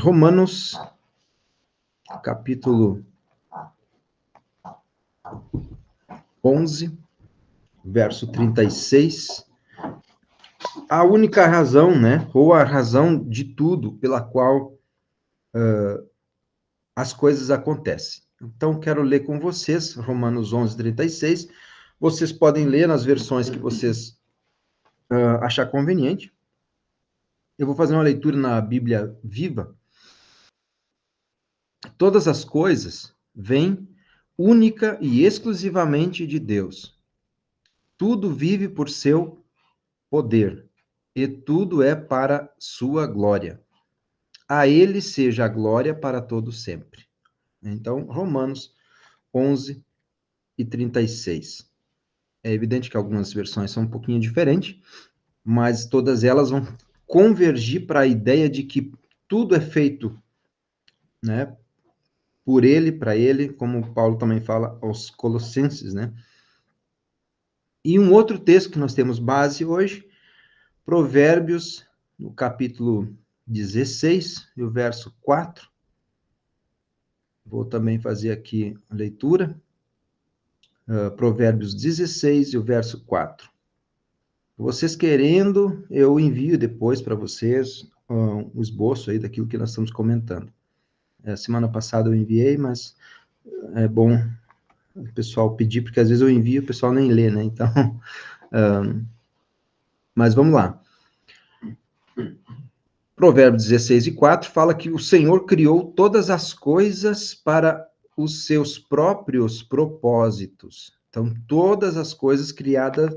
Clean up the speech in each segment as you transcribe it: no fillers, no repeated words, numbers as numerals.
Romanos, capítulo 11, verso 36. A única razão, né, ou a razão de tudo pela qual as coisas acontecem. Então, quero ler com vocês, Romanos 11, 36. Vocês podem ler nas versões que vocês achar conveniente. Eu vou fazer uma leitura na Bíblia Viva. Todas as coisas vêm única e exclusivamente de Deus. Tudo vive por seu poder, e tudo é para sua glória. A ele seja a glória para todo sempre. Então, Romanos 11 e 36. É evidente que algumas versões são um pouquinho diferentes, mas todas elas vão convergir para a ideia de que tudo é feito, né, por ele, para ele, como Paulo também fala aos Colossenses, né? E um outro texto que nós temos base hoje, Provérbios, no capítulo 16, e o verso 4. Vou também fazer aqui a leitura. Provérbios 16 e o verso 4. Vocês querendo, eu envio depois para vocês um esboço aí daquilo que nós estamos comentando. Semana passada eu enviei, mas é bom o pessoal pedir, porque às vezes eu envio e o pessoal nem lê, né? Então, mas vamos lá. Provérbios 16 e 4 fala que o Senhor criou todas as coisas para os seus próprios propósitos. Então, todas as coisas criadas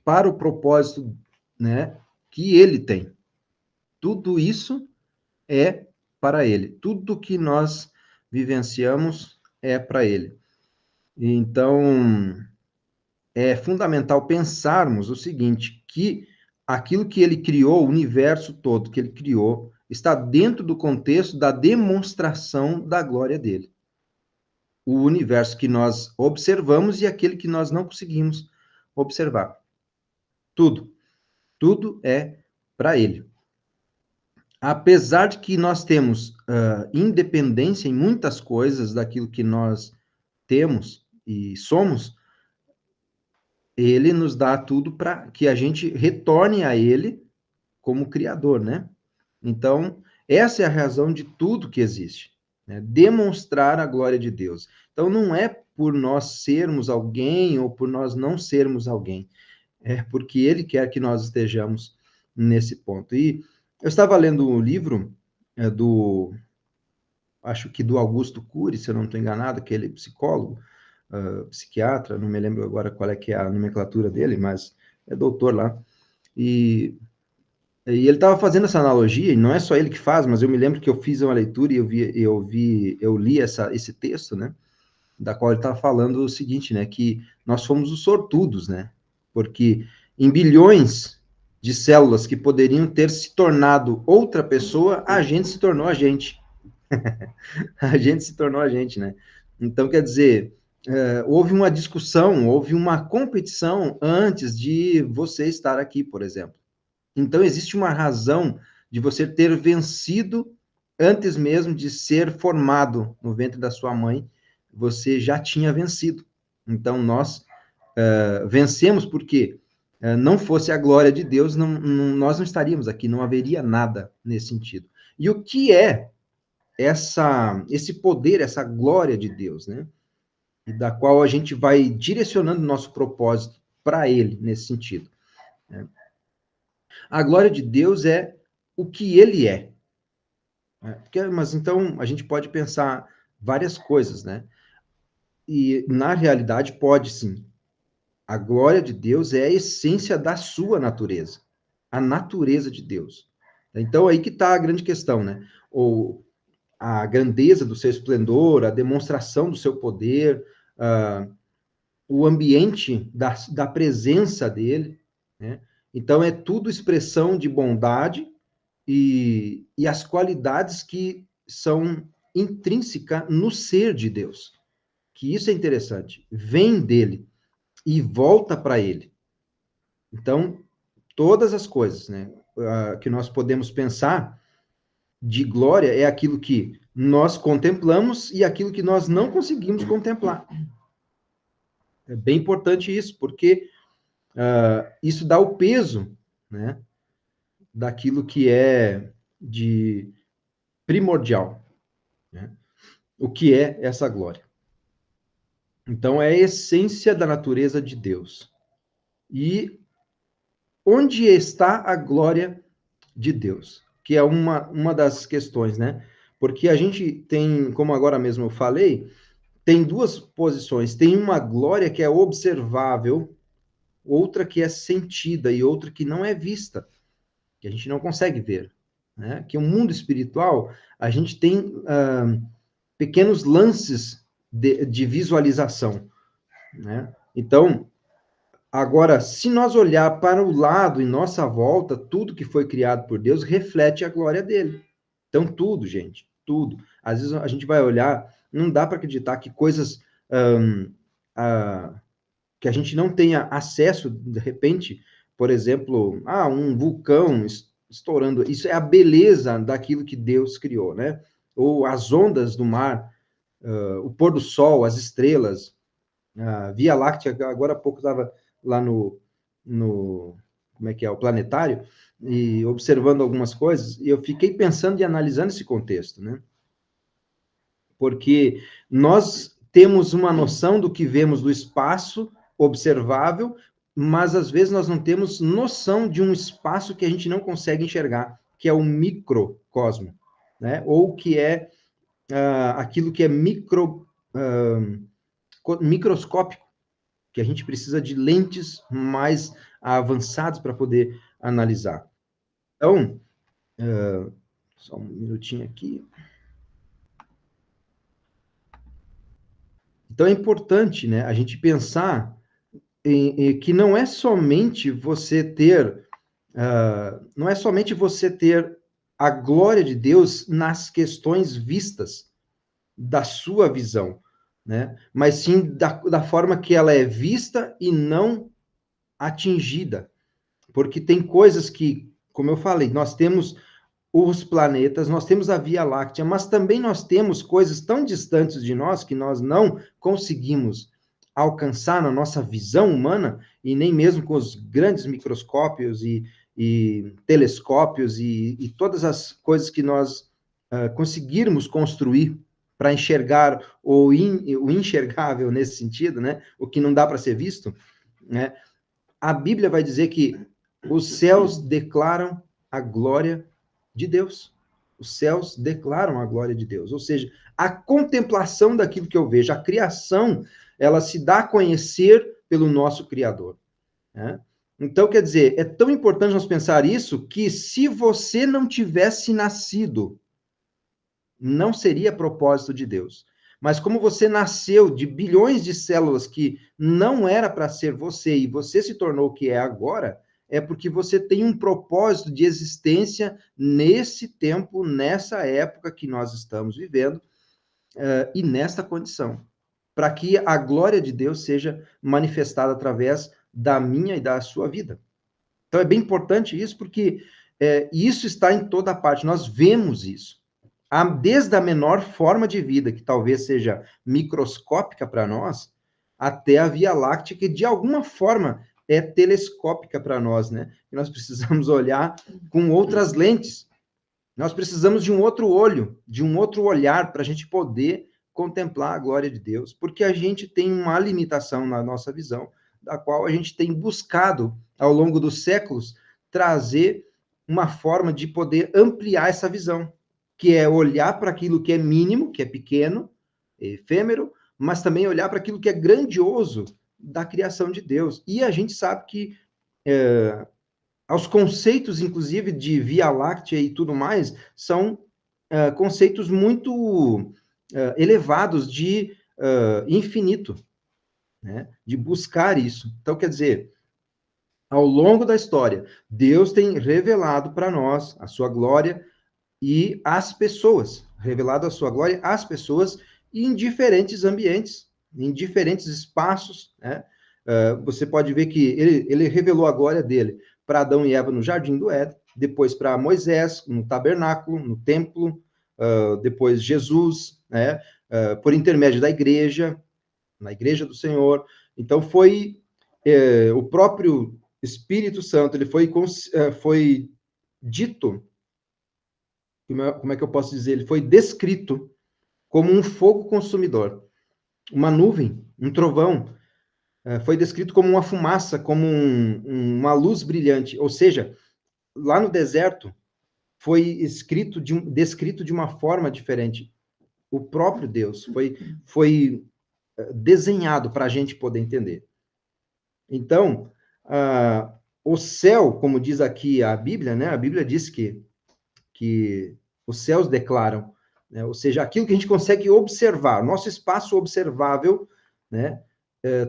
para o propósito, né, que ele tem. Tudo isso é para ele. Tudo que nós vivenciamos é para ele. Então, é fundamental pensarmos o seguinte, que aquilo que ele criou, o universo todo que ele criou, está dentro do contexto da demonstração da glória dele. O universo que nós observamos e aquele que nós não conseguimos observar. Tudo. Tudo é para ele. Apesar de que nós temos independência em muitas coisas daquilo que nós temos e somos, ele nos dá tudo para que a gente retorne a ele como criador, né? Então, essa é a razão de tudo que existe, né? Demonstrar a glória de Deus. Então, não é por nós sermos alguém ou por nós não sermos alguém, é porque ele quer que nós estejamos nesse ponto. E eu estava lendo um livro acho que do Augusto Cury, se eu não estou enganado, aquele psicólogo, psiquiatra, não me lembro agora qual é que é a nomenclatura dele, mas é doutor lá. E ele estava fazendo essa analogia, e não é só ele que faz, mas eu me lembro que eu fiz uma leitura e eu li esse texto, né, da qual ele estava falando o seguinte, né, que nós fomos os sortudos, né, porque em bilhões de células que poderiam ter se tornado outra pessoa, a gente se tornou a gente. A gente se tornou a gente, né? Então, quer dizer, houve uma discussão, houve uma competição antes de você estar aqui, por exemplo. Então, existe uma razão de você ter vencido antes mesmo de ser formado no ventre da sua mãe, você já tinha vencido. Então, nós vencemos porque não fosse a glória de Deus, nós não estaríamos aqui, não haveria nada nesse sentido. E o que é esse poder, essa glória de Deus, né? E da qual a gente vai direcionando nosso propósito para Ele, nesse sentido. Né? A glória de Deus é o que Ele é. Né? Mas então a gente pode pensar várias coisas, né? E na realidade pode sim. A glória de Deus é a essência da sua natureza, a natureza de Deus. Então aí que está a grande questão, né? Ou a grandeza do seu esplendor, a demonstração do seu poder, o ambiente da presença dele, né? Então, é tudo expressão de bondade e as qualidades que são intrínsecas no ser de Deus. Que isso é interessante. Vem dele e volta para ele. Então, todas as coisas, né, que nós podemos pensar de glória é aquilo que nós contemplamos e aquilo que nós não conseguimos contemplar. É bem importante isso, porque isso dá o peso, né, daquilo que é de primordial, né? O que é essa glória? Então, é a essência da natureza de Deus. E onde está a glória de Deus? Que é uma das questões, né? Porque a gente tem, como agora mesmo eu falei, tem duas posições. Tem uma glória que é observável, outra que é sentida e outra que não é vista, que a gente não consegue ver, né? Que o mundo espiritual, a gente tem pequenos lances de visualização, né? Então, agora, se nós olhar para o lado em nossa volta, tudo que foi criado por Deus reflete a glória dele. Então, tudo, gente, tudo. Às vezes a gente vai olhar, não dá para acreditar que coisas que a gente não tenha acesso, de repente, por exemplo, um vulcão estourando. Isso é a beleza daquilo que Deus criou, né? Ou as ondas do mar, o pôr do sol, as estrelas, a Via Láctea. Agora há pouco estava lá no como é que é, o planetário, e observando algumas coisas, e eu fiquei pensando e analisando esse contexto, né? Porque nós temos uma noção do que vemos do espaço observável, mas às vezes nós não temos noção de um espaço que a gente não consegue enxergar, que é o microcosmo, né? Ou que é aquilo que é microscópico, que a gente precisa de lentes mais avançadas para poder analisar. Então, só um minutinho aqui. Então é importante, né, a gente pensar que não é somente você ter, não é somente você ter a glória de Deus nas questões vistas da sua visão, né? Mas sim da forma que ela é vista e não atingida. Porque tem coisas que, como eu falei, nós temos os planetas, nós temos a Via Láctea, mas também nós temos coisas tão distantes de nós que nós não conseguimos alcançar na nossa visão humana, e nem mesmo com os grandes microscópios e telescópios e todas as coisas que nós conseguirmos construir para enxergar o enxergável nesse sentido, né? O que não dá para ser visto, né? A Bíblia vai dizer que os céus declaram a glória de Deus. Os céus declaram a glória de Deus. Ou seja, a contemplação daquilo que eu vejo, a criação, ela se dá a conhecer pelo nosso Criador, né? Então, quer dizer, é tão importante nós pensar isso que se você não tivesse nascido, não seria propósito de Deus. Mas como você nasceu de bilhões de células que não era para ser você e você se tornou o que é agora, é porque você tem um propósito de existência nesse tempo, nessa época que nós estamos vivendo, e nesta condição, para que a glória de Deus seja manifestada através da minha e da sua vida. Então é bem importante isso, porque isso está em toda parte, nós vemos isso. Desde a menor forma de vida, que talvez seja microscópica para nós, até a Via Láctea, que de alguma forma é telescópica para nós, né? E nós precisamos olhar com outras lentes. Nós precisamos de um outro olho, de um outro olhar para a gente poder contemplar a glória de Deus, porque a gente tem uma limitação na nossa visão, da qual a gente tem buscado, ao longo dos séculos, trazer uma forma de poder ampliar essa visão, que é olhar para aquilo que é mínimo, que é pequeno, efêmero, mas também olhar para aquilo que é grandioso da criação de Deus. E a gente sabe que aos conceitos, inclusive, de Via Láctea e tudo mais, são conceitos muito elevados de infinito, né? De buscar isso. Então, quer dizer, ao longo da história, Deus tem revelado para nós a sua glória e as pessoas, revelado a sua glória às pessoas em diferentes ambientes, em diferentes espaços, né? Você pode ver que ele revelou a glória dele para Adão e Eva no Jardim do Éden, depois para Moisés no tabernáculo, no templo, depois Jesus, né, por intermédio da igreja, na igreja do Senhor. Então foi o próprio Espírito Santo, ele foi dito, como é que eu posso dizer? Ele foi descrito como um fogo consumidor, uma nuvem, um trovão. Foi descrito como uma fumaça, como uma luz brilhante. Ou seja, lá no deserto, foi descrito de uma forma diferente. O próprio Deus foi desenhado para a gente poder entender. Então, o céu, como diz aqui a Bíblia, né? A Bíblia diz que os céus declaram, né? Ou seja, aquilo que a gente consegue observar, nosso espaço observável, né?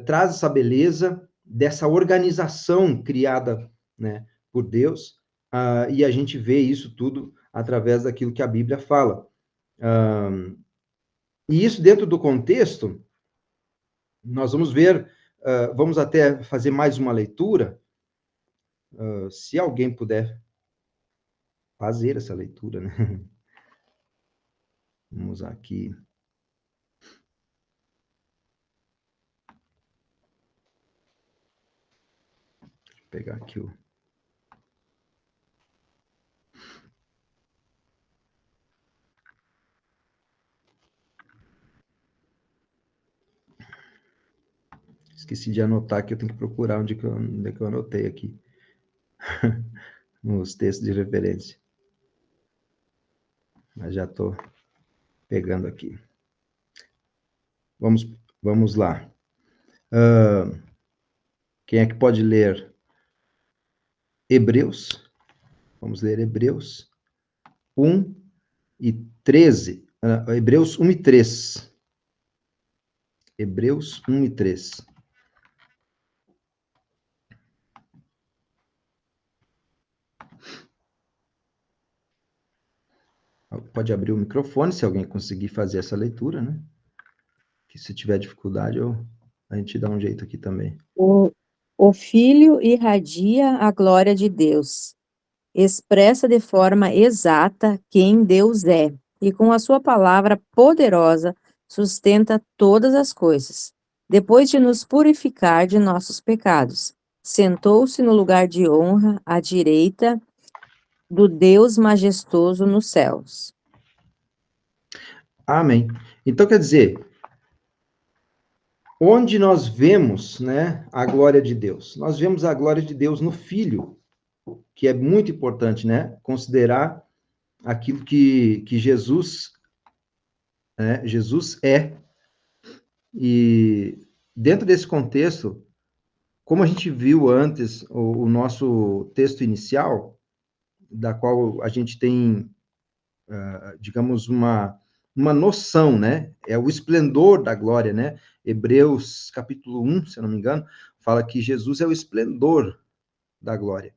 Traz essa beleza dessa organização criada, né, por Deus, e a gente vê isso tudo através daquilo que a Bíblia fala. E isso dentro do contexto, nós vamos ver, vamos até fazer mais uma leitura, se alguém puder fazer essa leitura, né? Vamos aqui. Deixa eu pegar aqui o... Esqueci de anotar que eu tenho que procurar onde é que eu anotei aqui. Nos textos de referência. Mas já estou pegando aqui. Vamos lá. Quem é que pode ler Hebreus? Vamos ler Hebreus 1 e 13. Hebreus 1 e 3. Hebreus 1 e 3. Pode abrir o microfone, se alguém conseguir fazer essa leitura, né? Que se tiver dificuldade, a gente dá um jeito aqui também. O Filho irradia a glória de Deus, expressa de forma exata quem Deus é, e com a sua palavra poderosa sustenta todas as coisas. Depois de nos purificar de nossos pecados, sentou-se no lugar de honra à direita do Deus majestoso nos céus. Amém. Então, quer dizer, onde nós vemos, né, a glória de Deus? Nós vemos a glória de Deus no Filho, que é muito importante, né? Considerar aquilo que Jesus, né, Jesus é. E dentro desse contexto, como a gente viu antes, o nosso texto inicial, da qual a gente tem, digamos, uma noção, né? É o esplendor da glória, né? Hebreus capítulo 1, se eu não me engano, fala que Jesus é o esplendor da glória,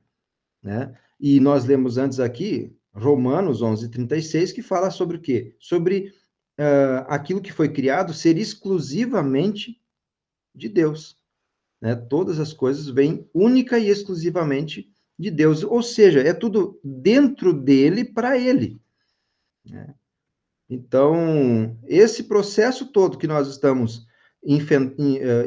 né? E nós lemos antes aqui, Romanos 11:36, que fala sobre o quê? Sobre aquilo que foi criado ser exclusivamente de Deus, né? Todas as coisas vêm única e exclusivamente de Deus, ou seja, é tudo dentro dele para ele, né? Então, esse processo todo que nós estamos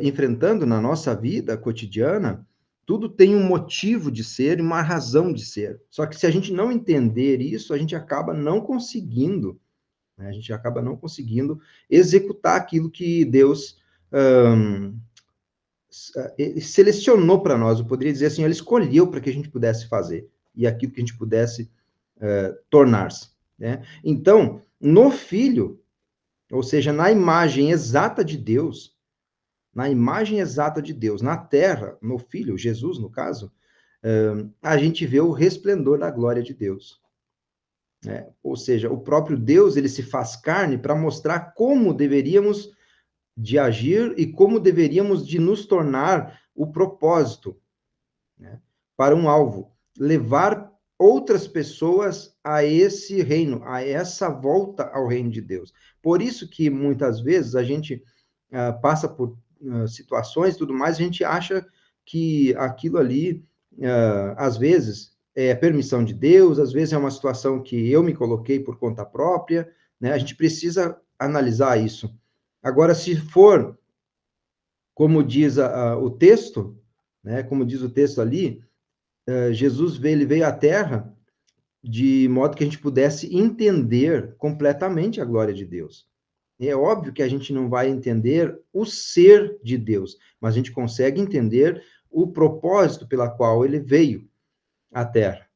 enfrentando na nossa vida cotidiana, tudo tem um motivo de ser e uma razão de ser. Só que se a gente não entender isso, a gente acaba não conseguindo, né? A gente acaba não conseguindo executar aquilo que Deus selecionou para nós. Eu poderia dizer assim, ele escolheu para que a gente pudesse fazer e aquilo que a gente pudesse tornar-se, né? Então, no Filho, ou seja, na imagem exata de Deus, na imagem exata de Deus, na terra, no Filho, Jesus, no caso, a gente vê o resplendor da glória de Deus, né? Ou seja, o próprio Deus, ele se faz carne para mostrar como deveríamos de agir e como deveríamos de nos tornar o propósito, né, para um alvo, levar outras pessoas a esse reino, a essa volta ao reino de Deus. Por isso que muitas vezes a gente passa por situações e tudo mais, a gente acha que aquilo ali às vezes, é permissão de Deus, às vezes é uma situação que eu me coloquei por conta própria, né? A gente precisa analisar isso. Agora, se for, como diz o texto, né? Como diz o texto ali, Jesus veio, ele veio à Terra de modo que a gente pudesse entender completamente a glória de Deus. É óbvio que a gente não vai entender o ser de Deus, mas a gente consegue entender o propósito pela qual ele veio à Terra,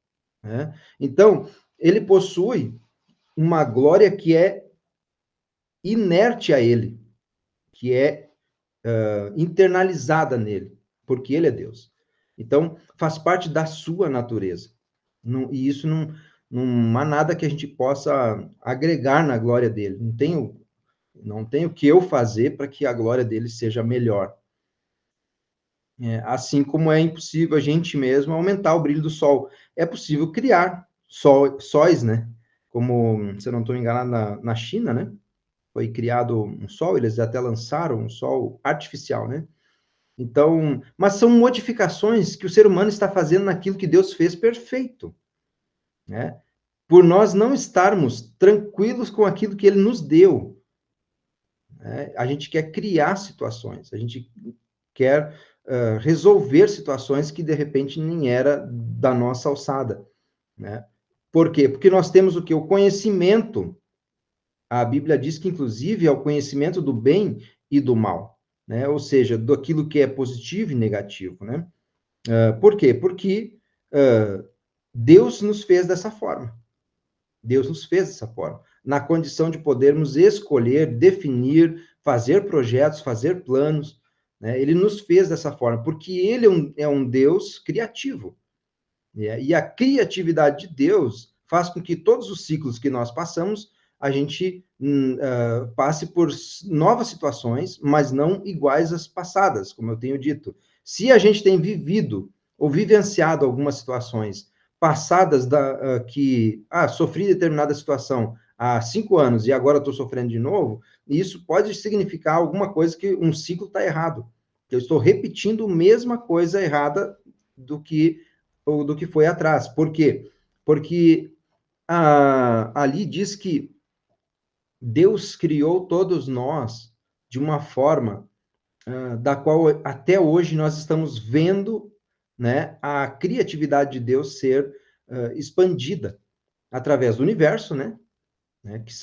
né? Então, ele possui uma glória que é inerte a ele, que é internalizada nele, porque ele é Deus. Então, faz parte da sua natureza. Não, e isso não há nada que a gente possa agregar na glória dele. Não tem o que eu fazer para que a glória dele seja melhor. Assim como é impossível a gente mesmo aumentar o brilho do sol. É possível criar sóis, né? Como, se eu não estou enganado, na China, né? Foi criado um sol, eles até lançaram um sol artificial, né? Então, mas são modificações que o ser humano está fazendo naquilo que Deus fez perfeito, né? Por nós não estarmos tranquilos com aquilo que ele nos deu, né? A gente quer criar situações, a gente quer resolver situações que de repente nem era da nossa alçada, né? Por quê? Porque nós temos o que? O conhecimento. A Bíblia diz que, inclusive, é o conhecimento do bem e do mal, né? Ou seja, daquilo que é positivo e negativo, né? Por quê? Porque Deus nos fez dessa forma. Deus nos fez dessa forma, na condição de podermos escolher, definir, fazer projetos, fazer planos, né? Ele nos fez dessa forma, porque ele é um Deus criativo, né? E a criatividade de Deus faz com que todos os ciclos que nós passamos, a gente passe por novas situações, mas não iguais às passadas, como eu tenho dito. Se a gente tem vivido ou vivenciado algumas situações passadas que sofri determinada situação há 5 anos e agora estou sofrendo de novo, isso pode significar alguma coisa que um ciclo está errado. Eu estou repetindo a mesma coisa errada do que foi atrás. Por quê? Porque ali diz que Deus criou todos nós de uma forma da qual até hoje nós estamos vendo, né, a criatividade de Deus ser expandida através do universo, né, que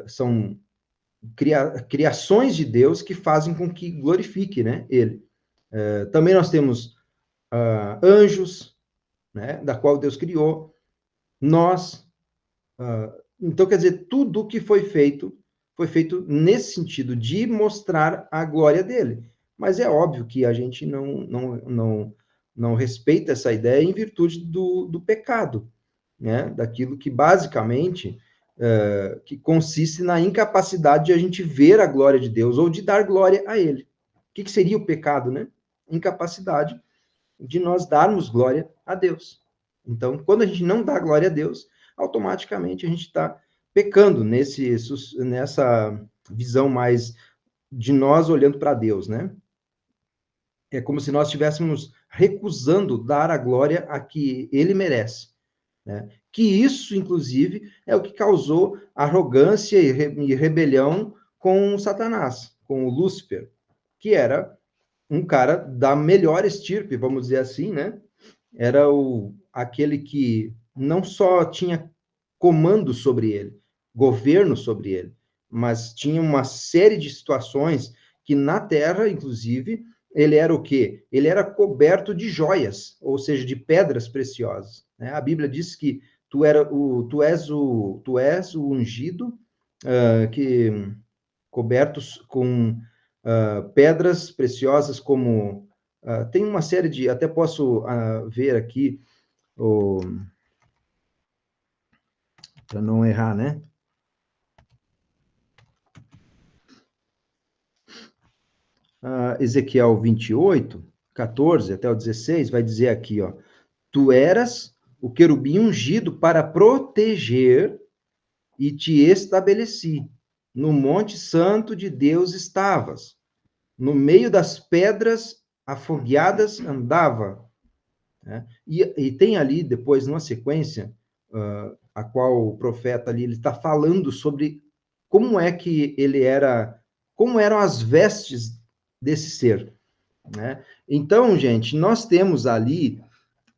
são criações de Deus que fazem com que glorifique, né, ele. Também nós temos anjos, né, da qual Deus criou, nós. Então, quer dizer, tudo que foi feito nesse sentido de mostrar a glória dele. Mas é óbvio que a gente não respeita essa ideia em virtude do pecado, né? Daquilo que basicamente que consiste na incapacidade de a gente ver a glória de Deus ou de dar glória a ele. O que seria o pecado, né? Incapacidade de nós darmos glória a Deus. Então, quando a gente não dá glória a Deus, automaticamente a gente está pecando nessa visão mais de nós olhando para Deus, né? É como se nós estivéssemos recusando dar a glória a que ele merece, né? Que isso, inclusive, é o que causou arrogância e rebelião com Satanás, com o Lúcifer, que era um cara da melhor estirpe, vamos dizer assim, né? Era aquele que não só tinha comando sobre ele, governo sobre ele, mas tinha uma série de situações que na Terra, inclusive, ele era o quê? Ele era coberto de joias, ou seja, de pedras preciosas, né? A Bíblia diz que tu és o ungido, que cobertos com pedras preciosas como tem uma série de, até posso ver aqui para não errar, né? Ezequiel 28, 14 até o 16, vai dizer aqui, ó, tu eras o querubim ungido para proteger e te estabeleci. No monte santo de Deus estavas. No meio das pedras afogueadas andava. né? E tem ali, depois, numa sequência, a qual o profeta ali, ele está falando sobre como é que ele era, como eram as vestes desse ser, né? Então, gente, nós temos ali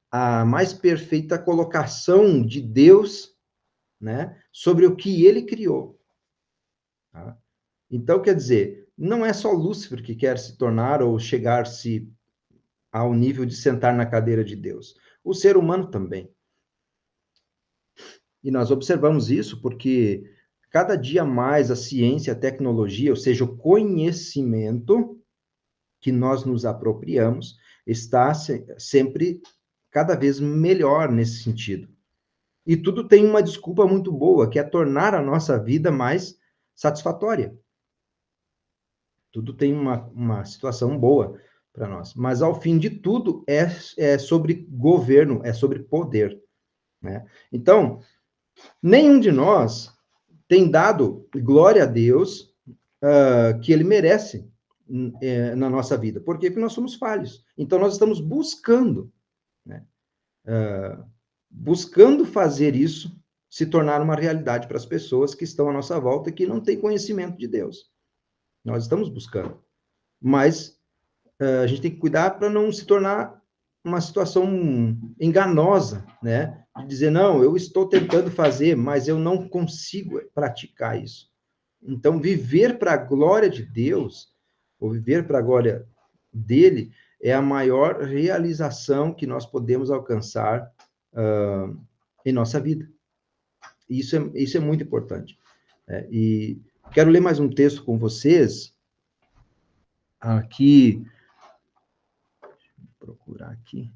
a mais perfeita colocação de Deus, né, sobre o que ele criou. Tá? Então, quer dizer, não é só Lúcifer que quer se tornar ou chegar-se ao nível de sentar na cadeira de Deus. O ser humano também. E nós observamos isso porque cada dia mais a ciência, a tecnologia, ou seja, o conhecimento que nós nos apropriamos, está sempre cada vez melhor nesse sentido. E tudo tem uma desculpa muito boa, que é tornar a nossa vida mais satisfatória. Tudo tem uma situação boa para nós. Mas, ao fim de tudo, é sobre governo, é sobre poder, né? Então, nenhum de nós tem dado glória a Deus que ele merece na nossa vida. Por quê? Porque nós somos falhos. Então, nós estamos buscando, né? Buscando fazer isso se tornar uma realidade para as pessoas que estão à nossa volta e que não têm conhecimento de Deus. Nós estamos buscando. Mas a gente tem que cuidar para não se tornar uma situação enganosa, né? De dizer, não, eu estou tentando fazer, mas eu não consigo praticar isso. Então, viver para a glória de Deus, ou viver para a glória dele, é a maior realização que nós podemos alcançar em nossa vida. Isso é muito importante. E quero ler mais um texto com vocês, aqui, vou procurar aqui,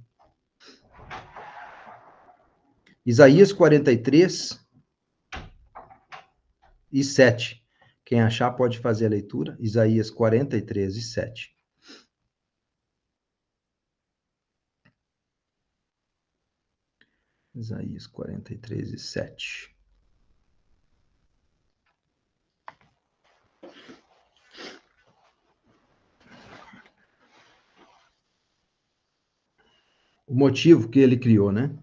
Isaías 43 e 7. Quem achar pode fazer a leitura. Isaías 43 e 7. Isaías 43 e 7. O motivo que ele criou, né?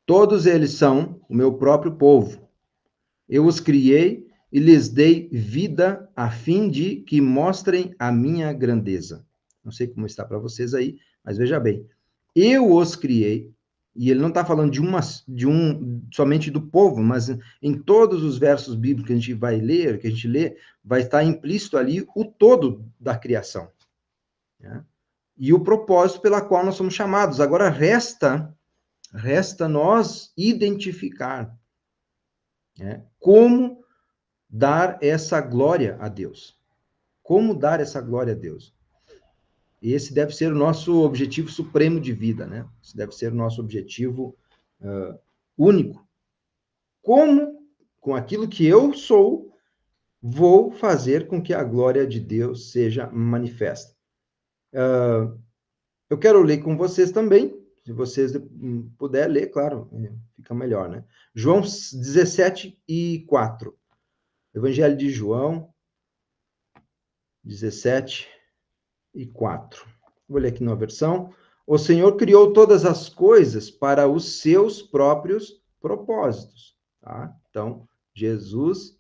Todos eles são o meu próprio povo. Eu os criei e lhes dei vida a fim de que mostrem a minha grandeza. Não sei como está para vocês aí, mas veja bem. Eu os criei, e ele não está falando somente do povo, mas em todos os versos bíblicos que a gente vai ler, que a gente lê, vai estar implícito ali o todo da criação, né? E o propósito pela qual nós somos chamados. Agora resta nós identificar, né, como dar essa glória a Deus. Como dar essa glória a Deus? Esse deve ser o nosso objetivo supremo de vida, né? Esse deve ser o nosso objetivo único. Como, com aquilo que eu sou, vou fazer com que a glória de Deus seja manifesta? Eu quero ler com vocês também, se vocês puderem ler, claro, fica melhor, né? João 17 e 4. Evangelho de João 17 e 4. Vou ler aqui numa versão. O Senhor criou todas as coisas para os seus próprios propósitos. Tá? Então, Jesus,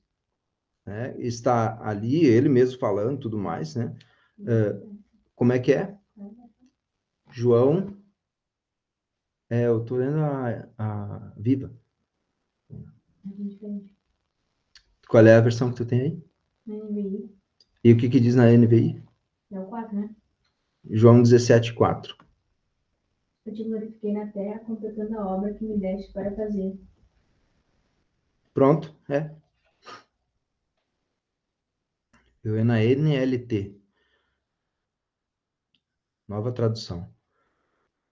né, está ali, ele mesmo falando, tudo mais, né? Como é que é? João, eu estou lendo a Viva. Qual é a versão que tu tem aí? NVI. E o que diz na NVI? É o 4, né? João 17, 4. Eu te glorifiquei na terra, completando a obra que me deste para fazer. Pronto, Eu é na NLT. Nova tradução.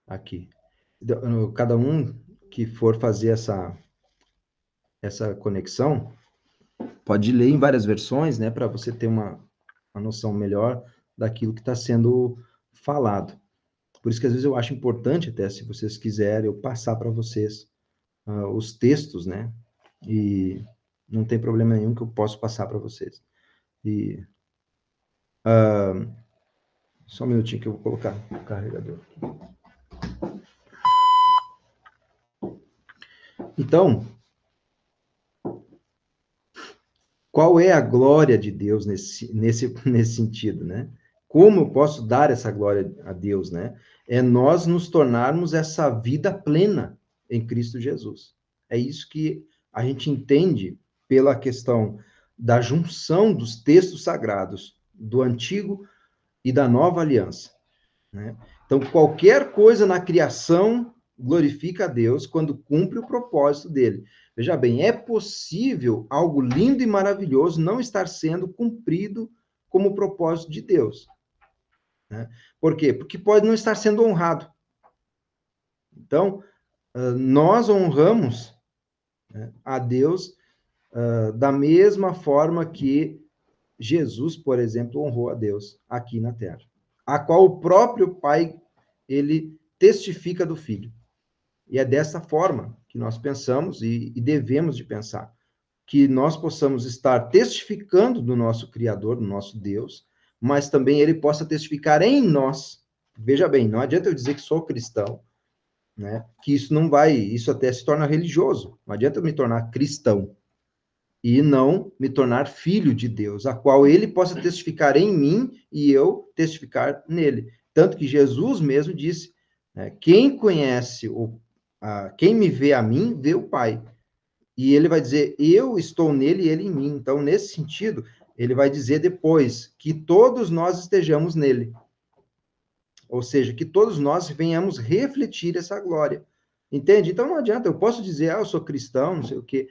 Aqui. Cada um que for fazer essa conexão, pode ler em várias versões, né, para você ter uma noção melhor daquilo que está sendo falado. Por isso que às vezes eu acho importante, até se vocês quiserem, eu passar para vocês os textos, né, e não tem problema nenhum que eu posso passar para vocês. E Só um minutinho que eu vou colocar o carregador aqui. Então, qual é a glória de Deus nesse sentido, né? Como eu posso dar essa glória a Deus, né? É nós nos tornarmos essa vida plena em Cristo Jesus. É isso que a gente entende pela questão da junção dos textos sagrados do Antigo e da Nova Aliança, né? Então, qualquer coisa na criação glorifica a Deus quando cumpre o propósito dele. Veja bem, é possível algo lindo e maravilhoso não estar sendo cumprido como propósito de Deus, né? Por quê? Porque pode não estar sendo honrado. Então, nós honramos, né, a Deus da mesma forma que Jesus, por exemplo, honrou a Deus aqui na terra, a qual o próprio Pai, ele testifica do Filho. E é dessa forma que nós pensamos e devemos de pensar, que nós possamos estar testificando do nosso Criador, do nosso Deus, mas também ele possa testificar em nós. Veja bem, não adianta eu dizer que sou cristão, né? Que isso não vai, isso até se torna religioso. Não adianta eu me tornar cristão e não me tornar filho de Deus, a qual ele possa testificar em mim e eu testificar nele. Tanto que Jesus mesmo disse, né, quem conhece quem me vê a mim, vê o Pai. E ele vai dizer, eu estou nele e ele em mim. Então, nesse sentido, ele vai dizer depois que todos nós estejamos nele. Ou seja, que todos nós venhamos refletir essa glória. Entende? Então, não adianta, eu posso dizer, eu sou cristão, não sei o quê,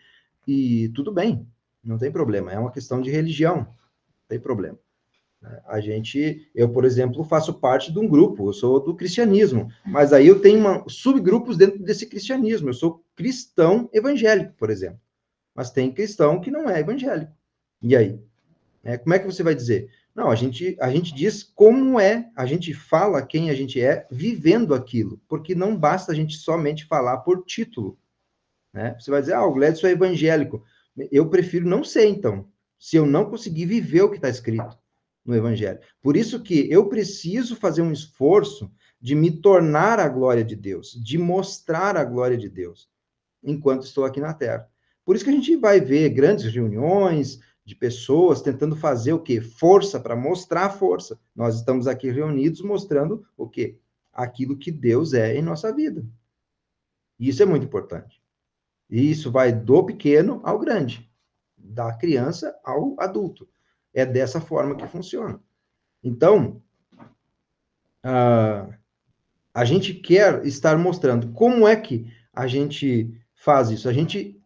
e tudo bem, não tem problema, é uma questão de religião, não tem problema. Eu, por exemplo, faço parte de um grupo, eu sou do cristianismo, mas aí eu tenho subgrupos dentro desse cristianismo, eu sou cristão evangélico, por exemplo, mas tem cristão que não é evangélico. E aí? Como é que você vai dizer? Não, a gente diz como é, a gente fala quem a gente é vivendo aquilo, porque não basta a gente somente falar por título, né? Você vai dizer, o Gledson é evangélico. Eu prefiro não ser, então, se eu não conseguir viver o que está escrito no Evangelho. Por isso que eu preciso fazer um esforço de me tornar a glória de Deus, de mostrar a glória de Deus, enquanto estou aqui na Terra. Por isso que a gente vai ver grandes reuniões de pessoas tentando fazer o quê? Força, para mostrar a força. Nós estamos aqui reunidos mostrando o quê? Aquilo que Deus é em nossa vida. E isso é muito importante. E isso vai do pequeno ao grande, da criança ao adulto. É dessa forma que funciona. Então, a gente quer estar mostrando como é que a gente faz isso. A gente,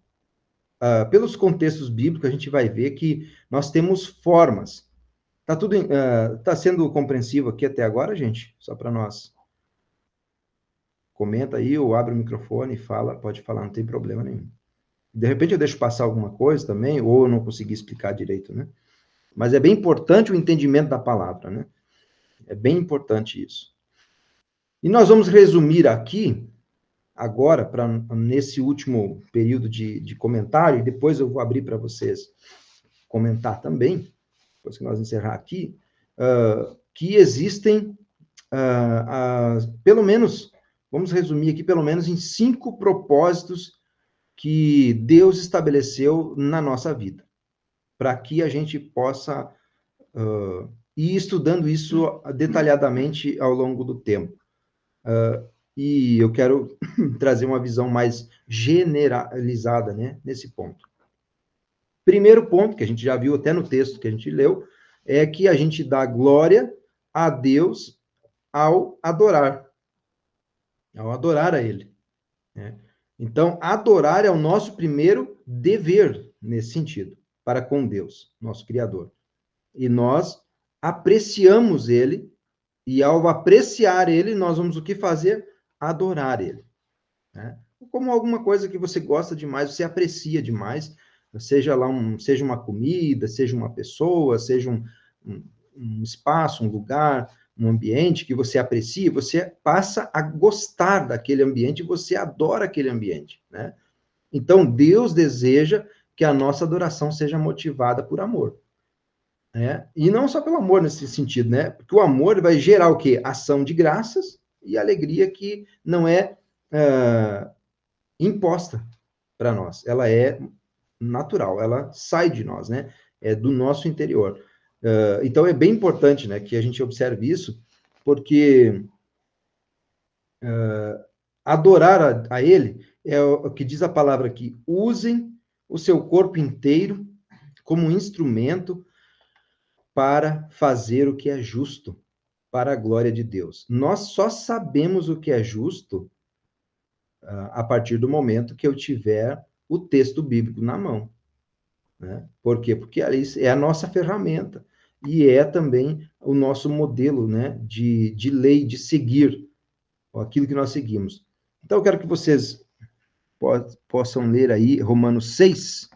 pelos contextos bíblicos, a gente vai ver que nós temos formas. Tá sendo compreensivo aqui até agora, gente? Só para nós. Comenta aí ou abre o microfone e fala, pode falar, não tem problema nenhum. De repente eu deixo passar alguma coisa também, ou eu não consegui explicar direito, né? Mas é bem importante o entendimento da palavra, né? É bem importante isso. E nós vamos resumir aqui, agora, nesse último período de comentário, e depois eu vou abrir para vocês comentar também, depois que nós encerrar aqui, que existem, pelo menos, vamos resumir aqui, pelo menos em 5 propósitos que Deus estabeleceu na nossa vida, para que a gente possa ir estudando isso detalhadamente ao longo do tempo. E eu quero trazer uma visão mais generalizada, né, nesse ponto. Primeiro ponto, que a gente já viu até no texto que a gente leu, é que a gente dá glória a Deus ao adorar a Ele, né? Então, adorar é o nosso primeiro dever nesse sentido, para com Deus, nosso Criador. E nós apreciamos Ele, e ao apreciar Ele, nós vamos o que fazer? Adorar Ele, né? Como alguma coisa que você gosta demais, você aprecia demais, seja uma comida, seja uma pessoa, seja um espaço, um lugar, um ambiente que você aprecia, você passa a gostar daquele ambiente, você adora aquele ambiente, né? Então, Deus deseja que a nossa adoração seja motivada por amor. né? E não só pelo amor nesse sentido, né? Porque o amor vai gerar o quê? Ação de graças e alegria que não é imposta para nós. Ela é natural, ela sai de nós, né? É do nosso interior. Então é bem importante, né, que a gente observe isso, porque adorar a Ele é o que diz a palavra aqui: usem o seu corpo inteiro como um instrumento para fazer o que é justo, para a glória de Deus. Nós só sabemos o que é justo a partir do momento que eu tiver o texto bíblico na mão. Né? Por quê? Porque ali é a nossa ferramenta e é também o nosso modelo, né, de lei, de seguir aquilo que nós seguimos. Então, eu quero que vocês possam ler aí Romanos 6.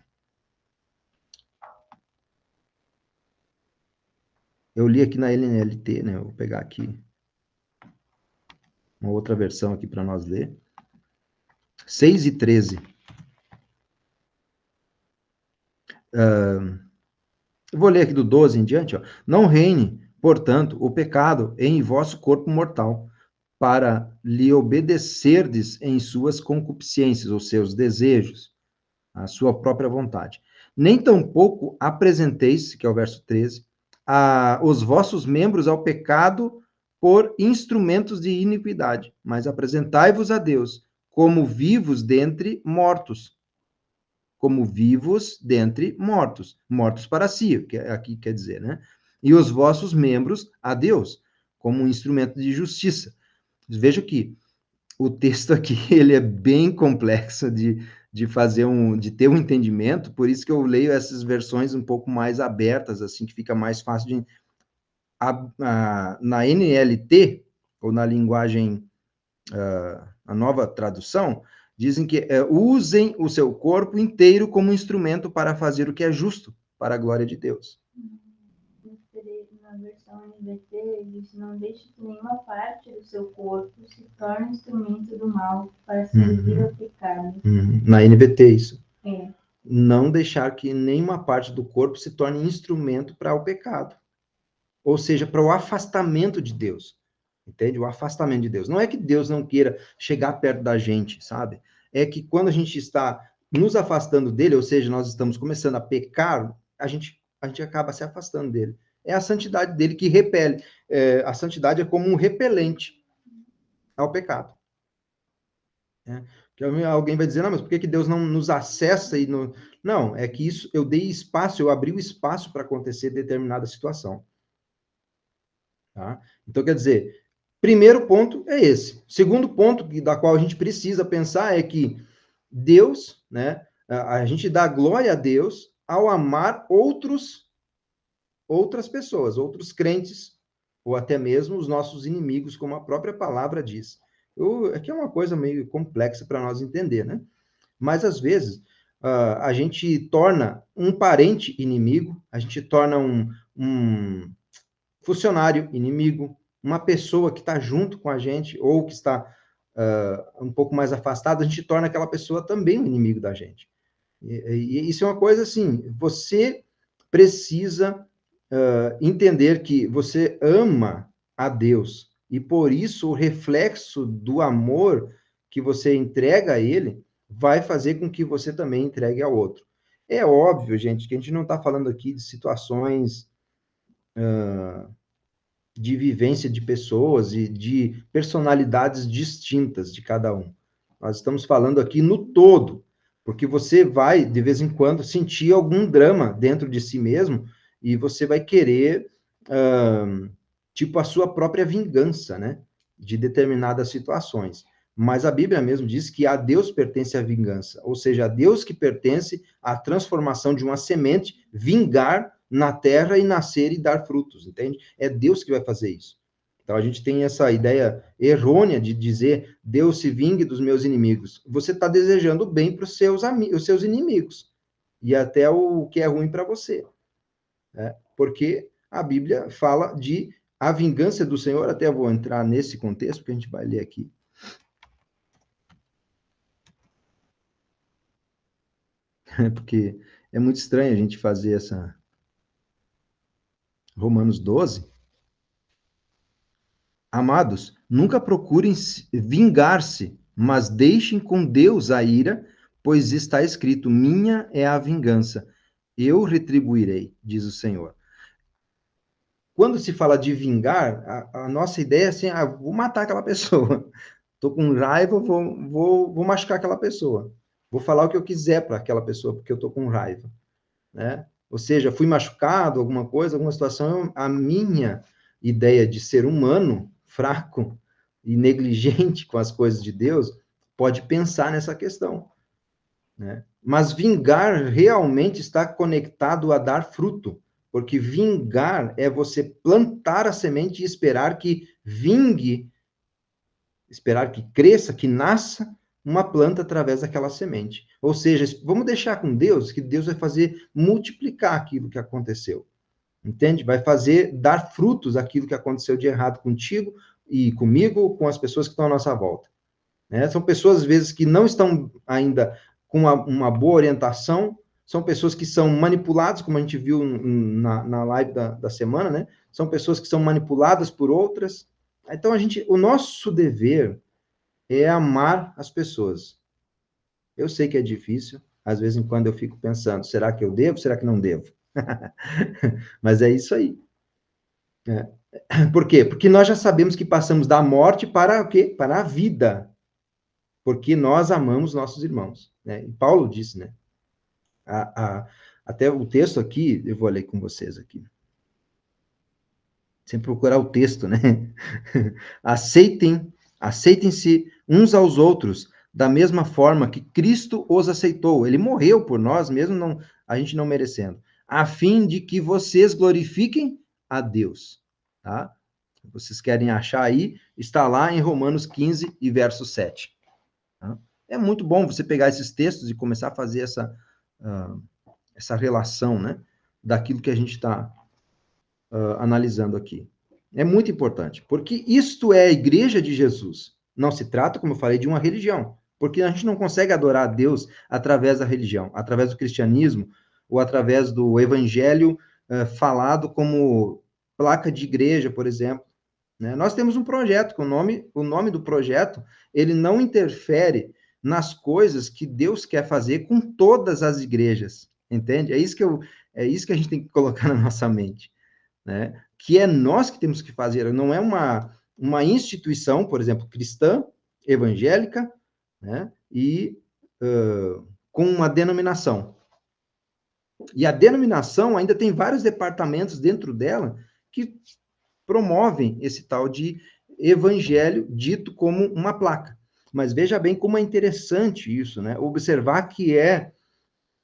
Eu li aqui na NLT, né? Eu vou pegar aqui uma outra versão aqui para nós ler. 6 e 13. Eu vou ler aqui do 12 em diante. Ó. Não reine, portanto, o pecado em vosso corpo mortal, para lhe obedecerdes em suas concupiscências, os seus desejos, a sua própria vontade. Nem tampouco apresenteis, que é o verso 13, os vossos membros ao pecado por instrumentos de iniquidade, mas apresentai-vos a Deus como vivos dentre mortos, como vivos dentre mortos, mortos para si, que aqui quer dizer, né? E os vossos membros a Deus, como um instrumento de justiça. Veja que o texto aqui ele é bem complexo de fazer de ter um entendimento, por isso que eu leio essas versões um pouco mais abertas, assim, que fica mais fácil de. Na NLT, ou na linguagem, a nova tradução, dizem que usem o seu corpo inteiro como instrumento para fazer o que é justo, para a glória de Deus. Na versão NVT, diz: não deixe que nenhuma parte do seu corpo se torne instrumento do mal para servir ao pecado. Na NVT, isso. É. Não deixar que nenhuma parte do corpo se torne instrumento para o pecado. Ou seja, para o afastamento de Deus. Entende? O afastamento de Deus. Não é que Deus não queira chegar perto da gente, sabe? É que quando a gente está nos afastando dele, ou seja, nós estamos começando a pecar, a gente acaba se afastando dele. É a santidade dele que repele. A santidade é como um repelente ao pecado. Né? Que alguém vai dizer, não, mas por que Deus não nos acessa e não... Não, é que isso, eu dei espaço, eu abri o espaço para acontecer determinada situação. Tá? Então, quer dizer, primeiro ponto é esse. Segundo ponto da qual a gente precisa pensar é que Deus, né, a gente dá glória a Deus ao amar outras pessoas, outros crentes, ou até mesmo os nossos inimigos, como a própria palavra diz. Aqui é uma coisa meio complexa para nós entender, né? Mas, às vezes, a gente torna um parente inimigo, a gente torna um funcionário inimigo, uma pessoa que está junto com a gente ou que está um pouco mais afastada, a gente torna aquela pessoa também um inimigo da gente. E isso é uma coisa assim, você precisa entender que você ama a Deus e por isso o reflexo do amor que você entrega a Ele vai fazer com que você também entregue ao outro. É óbvio, gente, que a gente não está falando aqui de situações de vivência de pessoas e de personalidades distintas de cada um. Nós estamos falando aqui no todo, porque você vai, de vez em quando, sentir algum drama dentro de si mesmo e você vai querer, tipo, a sua própria vingança, né? De determinadas situações. Mas a Bíblia mesmo diz que a Deus pertence a vingança, ou seja, a Deus que pertence a transformação de uma semente, vingar na terra e nascer e dar frutos, entende? É Deus que vai fazer isso. Então a gente tem essa ideia errônea de dizer Deus se vingue dos meus inimigos. Você está desejando bem para os seus inimigos e até o que é ruim para você, né? Porque a Bíblia fala de a vingança do Senhor, até vou entrar nesse contexto, que a gente vai ler aqui. Porque é muito estranho a gente fazer Romanos 12. Amados, nunca procurem vingar-se, mas deixem com Deus a ira, pois está escrito: minha é a vingança, eu retribuirei, diz o Senhor. Quando se fala de vingar, a nossa ideia é assim: vou matar aquela pessoa. Estou com raiva, vou machucar aquela pessoa. Vou falar o que eu quiser para aquela pessoa, porque eu estou com raiva. Né? Ou seja, fui machucado, alguma coisa, alguma situação, a minha ideia de ser humano, fraco e negligente com as coisas de Deus, pode pensar nessa questão. Né? Mas vingar realmente está conectado a dar fruto, porque vingar é você plantar a semente e esperar que vingue, esperar que cresça, que nasça uma planta através daquela semente. Ou seja, vamos deixar com Deus, que Deus vai fazer multiplicar aquilo que aconteceu. Entende? Vai fazer dar frutos aquilo que aconteceu de errado contigo e comigo, com as pessoas que estão à nossa volta. Né? São pessoas, às vezes, que não estão ainda com uma boa orientação, são pessoas que são manipuladas, como a gente viu na live da semana, né? São pessoas que são manipuladas por outras. Então, o nosso dever é amar as pessoas. Eu sei que é difícil, às vezes, quando eu fico pensando, será que eu devo, será que não devo? Mas é isso aí. É. Por quê? Porque nós já sabemos que passamos da morte para o quê? Para a vida. Porque nós amamos nossos irmãos. Né? E Paulo disse, né? Até o texto aqui, eu vou ler com vocês aqui. Sem procurar o texto, né? Aceitem-se uns aos outros, da mesma forma que Cristo os aceitou. Ele morreu por nós, mesmo a gente não merecendo, a fim de que vocês glorifiquem a Deus. Tá? Vocês querem achar aí, está lá em Romanos 15 e verso 7. Tá? É muito bom você pegar esses textos e começar a fazer essa relação, né, daquilo que a gente está analisando aqui. É muito importante, porque isto é a igreja de Jesus. Não se trata, como eu falei, de uma religião, porque a gente não consegue adorar a Deus através da religião, através do cristianismo, ou através do evangelho falado como placa de igreja, por exemplo. Né? Nós temos um projeto, que o nome do projeto, ele não interfere nas coisas que Deus quer fazer com todas as igrejas, entende? É isso que a gente tem que colocar na nossa mente. Né? Que é nós que temos que fazer, não é uma instituição, por exemplo, cristã, evangélica, né? E com uma denominação. E a denominação ainda tem vários departamentos dentro dela que promovem esse tal de evangelho dito como uma placa. Mas veja bem como é interessante isso, né? Observar que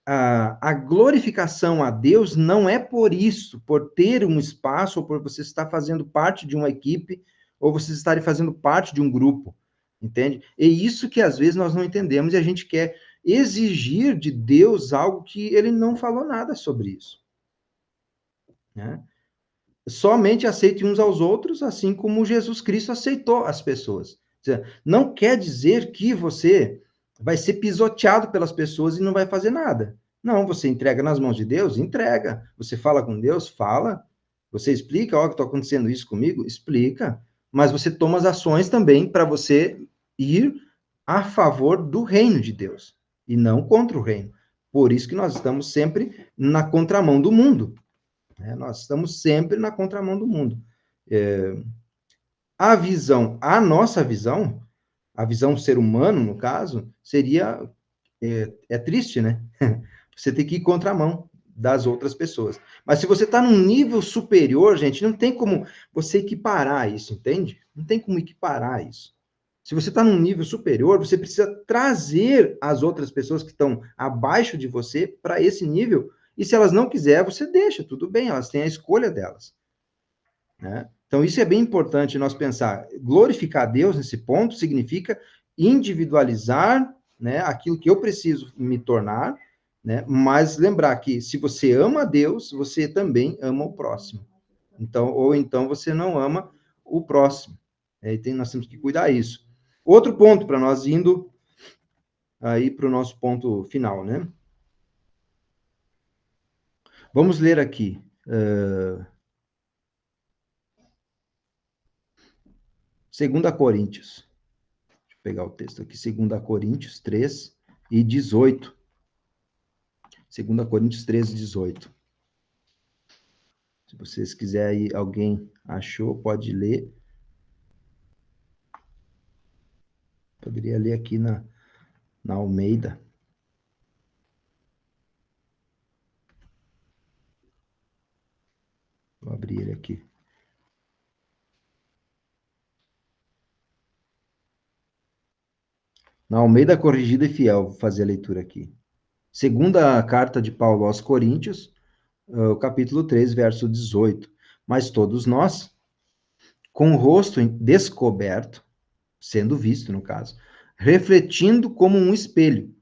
a glorificação a Deus não é por isso, por ter um espaço, ou por você estar fazendo parte de uma equipe, ou você estar fazendo parte de um grupo, entende? É isso que às vezes nós não entendemos e a gente quer exigir de Deus algo que ele não falou nada sobre isso. Né? Somente aceite uns aos outros, assim como Jesus Cristo aceitou as pessoas. Não quer dizer que você vai ser pisoteado pelas pessoas e não vai fazer nada. Não, você entrega nas mãos de Deus? Entrega. Você fala com Deus? Fala. Você explica, ó, que está acontecendo isso comigo? Explica. Mas você toma as ações também para você ir a favor do reino de Deus e não contra o reino. Por isso que nós estamos sempre na contramão do mundo. Nós estamos sempre na contramão do mundo. A nossa visão, a visão do ser humano, no caso, seria triste, né? Você tem que ir contramão das outras pessoas. Mas se você está num nível superior, gente, não tem como você equiparar isso, entende? Não tem como equiparar isso. Se você está num nível superior, você precisa trazer as outras pessoas que estão abaixo de você para esse nível. E se elas não quiserem, você deixa, tudo bem, elas têm a escolha delas. Né? Então, isso é bem importante nós pensar. Glorificar Deus nesse ponto significa individualizar, né, aquilo que eu preciso me tornar, né, mas lembrar que se você ama a Deus, você também ama o próximo. Então, ou então você não ama o próximo. Nós temos que cuidar disso. Outro ponto para nós indo aí para o nosso ponto final, né? Vamos ler aqui. 2 Coríntios. Deixa eu pegar o texto aqui. 2 Coríntios 3 e 18. 2 Coríntios 3 e 18. Se vocês quiserem, alguém achou, pode ler. Poderia ler aqui na Almeida. Vou abrir ele aqui. Na Almeida Corrigida e Fiel, vou fazer a leitura aqui. Segunda carta de Paulo aos Coríntios, o capítulo 3, verso 18. Mas todos nós, com o rosto descoberto, sendo visto, no caso, refletindo como um espelho.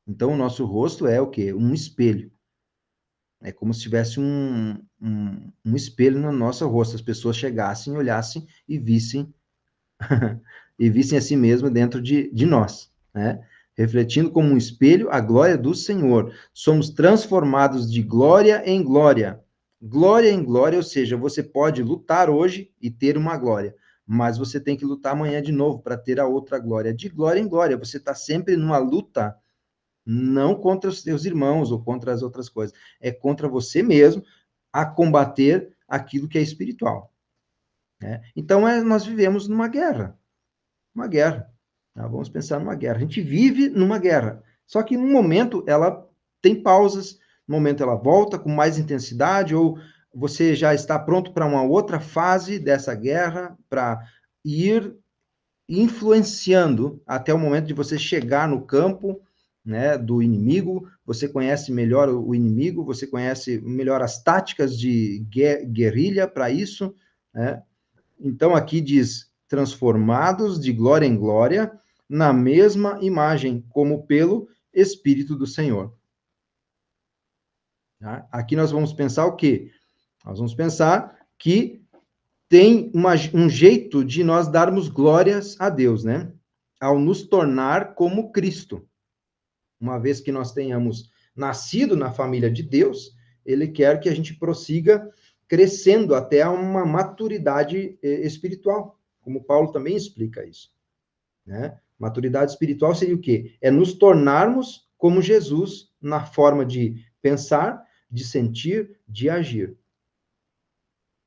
Então, o nosso rosto é o quê? Um espelho. É como se tivesse um espelho no nosso rosto. As pessoas chegassem, olhassem e vissem e vissem a si mesmo dentro de nós, né? Refletindo como um espelho a glória do Senhor. Somos transformados de glória em glória. Glória em glória, ou seja, você pode lutar hoje e ter uma glória, mas você tem que lutar amanhã de novo para ter a outra glória. De glória em glória, você está sempre numa luta, não contra os seus irmãos ou contra as outras coisas, é contra você mesmo a combater aquilo que é espiritual, né? Então, nós vivemos numa guerra. Uma guerra. Tá? Vamos pensar numa guerra. A gente vive numa guerra. Só que num momento ela tem pausas, no momento ela volta com mais intensidade, ou você já está pronto para uma outra fase dessa guerra, para ir influenciando até o momento de você chegar no campo, né, do inimigo. Você conhece melhor o inimigo, você conhece melhor as táticas de guerrilha para isso, né? Então, aqui diz, transformados de glória em glória, na mesma imagem, como pelo Espírito do Senhor. Tá? Aqui nós vamos pensar o quê? Nós vamos pensar que tem um jeito de nós darmos glórias a Deus, né? Ao nos tornar como Cristo. Uma vez que nós tenhamos nascido na família de Deus, Ele quer que a gente prossiga crescendo até uma maturidade espiritual, como Paulo também explica isso, né? Maturidade espiritual seria o quê? É nos tornarmos como Jesus na forma de pensar, de sentir, de agir,